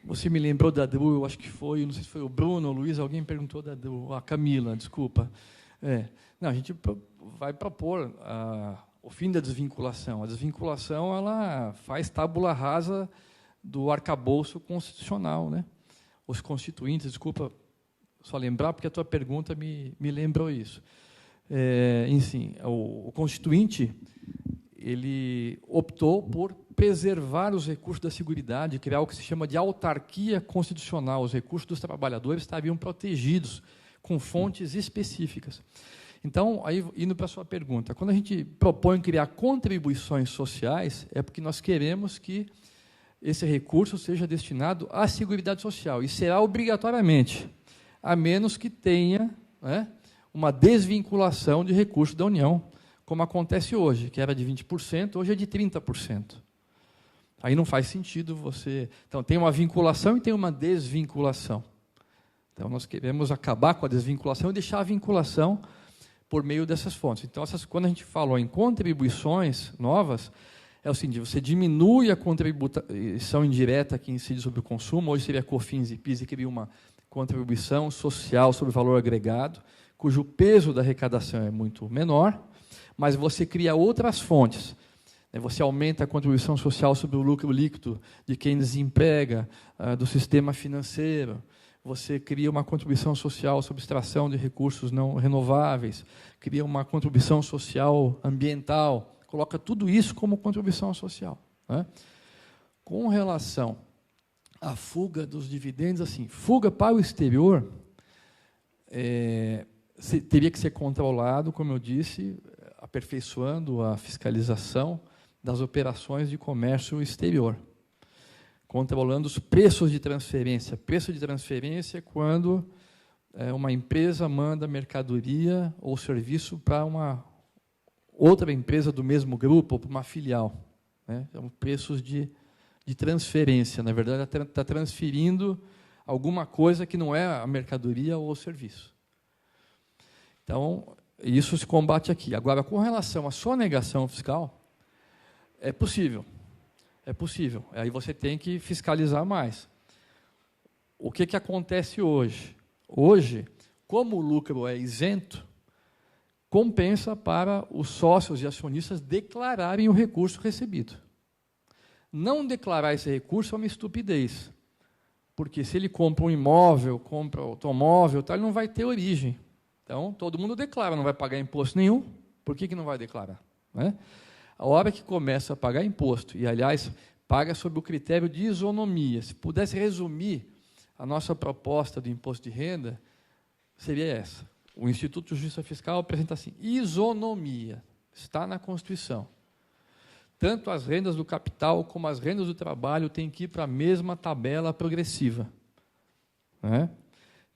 Você me lembrou da DRU, eu acho que foi, não sei se foi o Bruno ou o Luiz, alguém perguntou da DRU, a Camila, desculpa. Não, a gente vai propor o fim da desvinculação. A desvinculação ela faz tábula rasa do arcabouço constitucional, né? Os constituintes, desculpa só lembrar, porque a tua pergunta me lembrou isso. Enfim, o constituinte ele optou por preservar os recursos da Seguridade, criar o que se chama de autarquia constitucional. Os recursos dos trabalhadores estariam protegidos com fontes específicas. Então, aí, indo para a sua pergunta, quando a gente propõe criar contribuições sociais, é porque nós queremos que esse recurso seja destinado à Seguridade Social, e será obrigatoriamente, a menos que tenha, né, uma desvinculação de recursos da União, como acontece hoje, que era de 20%, hoje é de 30%. Aí não faz sentido você... Então, tem uma vinculação e tem uma desvinculação. Então, nós queremos acabar com a desvinculação e deixar a vinculação por meio dessas fontes. Então, quando a gente falou em contribuições novas, é o seguinte: você diminui a contribuição indireta que incide sobre o consumo, hoje seria COFINS e PIS, e cria uma contribuição social sobre valor agregado, cujo peso da arrecadação é muito menor, mas você cria outras fontes. Você aumenta a contribuição social sobre o lucro líquido de quem desemprega, do sistema financeiro. Você cria uma contribuição social sobre extração de recursos não renováveis, cria uma contribuição social ambiental, coloca tudo isso como contribuição social, né? Com relação à fuga dos dividendos, assim, fuga para o exterior, teria que ser controlado, como eu disse, aperfeiçoando a fiscalização das operações de comércio exterior, controlando os preços de transferência. Preço de transferência é quando uma empresa manda mercadoria ou serviço para uma outra empresa do mesmo grupo ou para uma filial, né? São preços de transferência. Na verdade, ela está transferindo alguma coisa que não é a mercadoria ou o serviço. Então, isso se combate aqui. Agora, com relação à sonegação fiscal, é possível. É possível. Aí você tem que fiscalizar mais. O que acontece hoje? Hoje, como o lucro é isento, compensa para os sócios e acionistas declararem o recurso recebido. Não declarar esse recurso é uma estupidez, porque se ele compra um imóvel, compra um automóvel, ele não vai ter origem. Então, todo mundo declara, não vai pagar imposto nenhum. Por que não vai declarar, né? A hora que começa a pagar imposto, e, aliás, paga sob o critério de isonomia. Se pudesse resumir a nossa proposta do imposto de renda, seria essa. O Instituto de Justiça Fiscal apresenta assim: isonomia, está na Constituição. Tanto as rendas do capital como as rendas do trabalho têm que ir para a mesma tabela progressiva, né?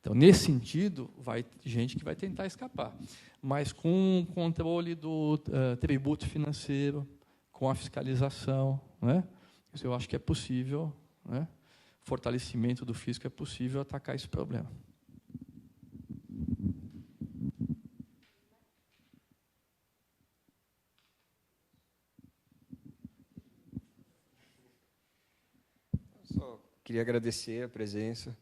Então, nesse sentido, vai ter gente que vai tentar escapar, mas com o controle do tributo financeiro, com a fiscalização, né? Isso eu acho que é possível, né? Fortalecimento do fisco é possível atacar esse problema. Só queria agradecer a presença.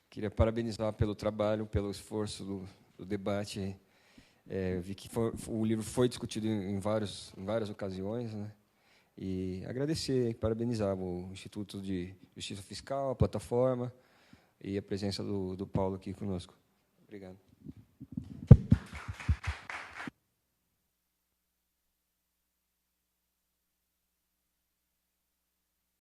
Queria parabenizar pelo trabalho, pelo esforço do debate. Vi que o livro foi discutido em várias ocasiões, né? E agradecer, parabenizar o Instituto de Justiça Fiscal, a plataforma e a presença do Paulo aqui conosco. Obrigado.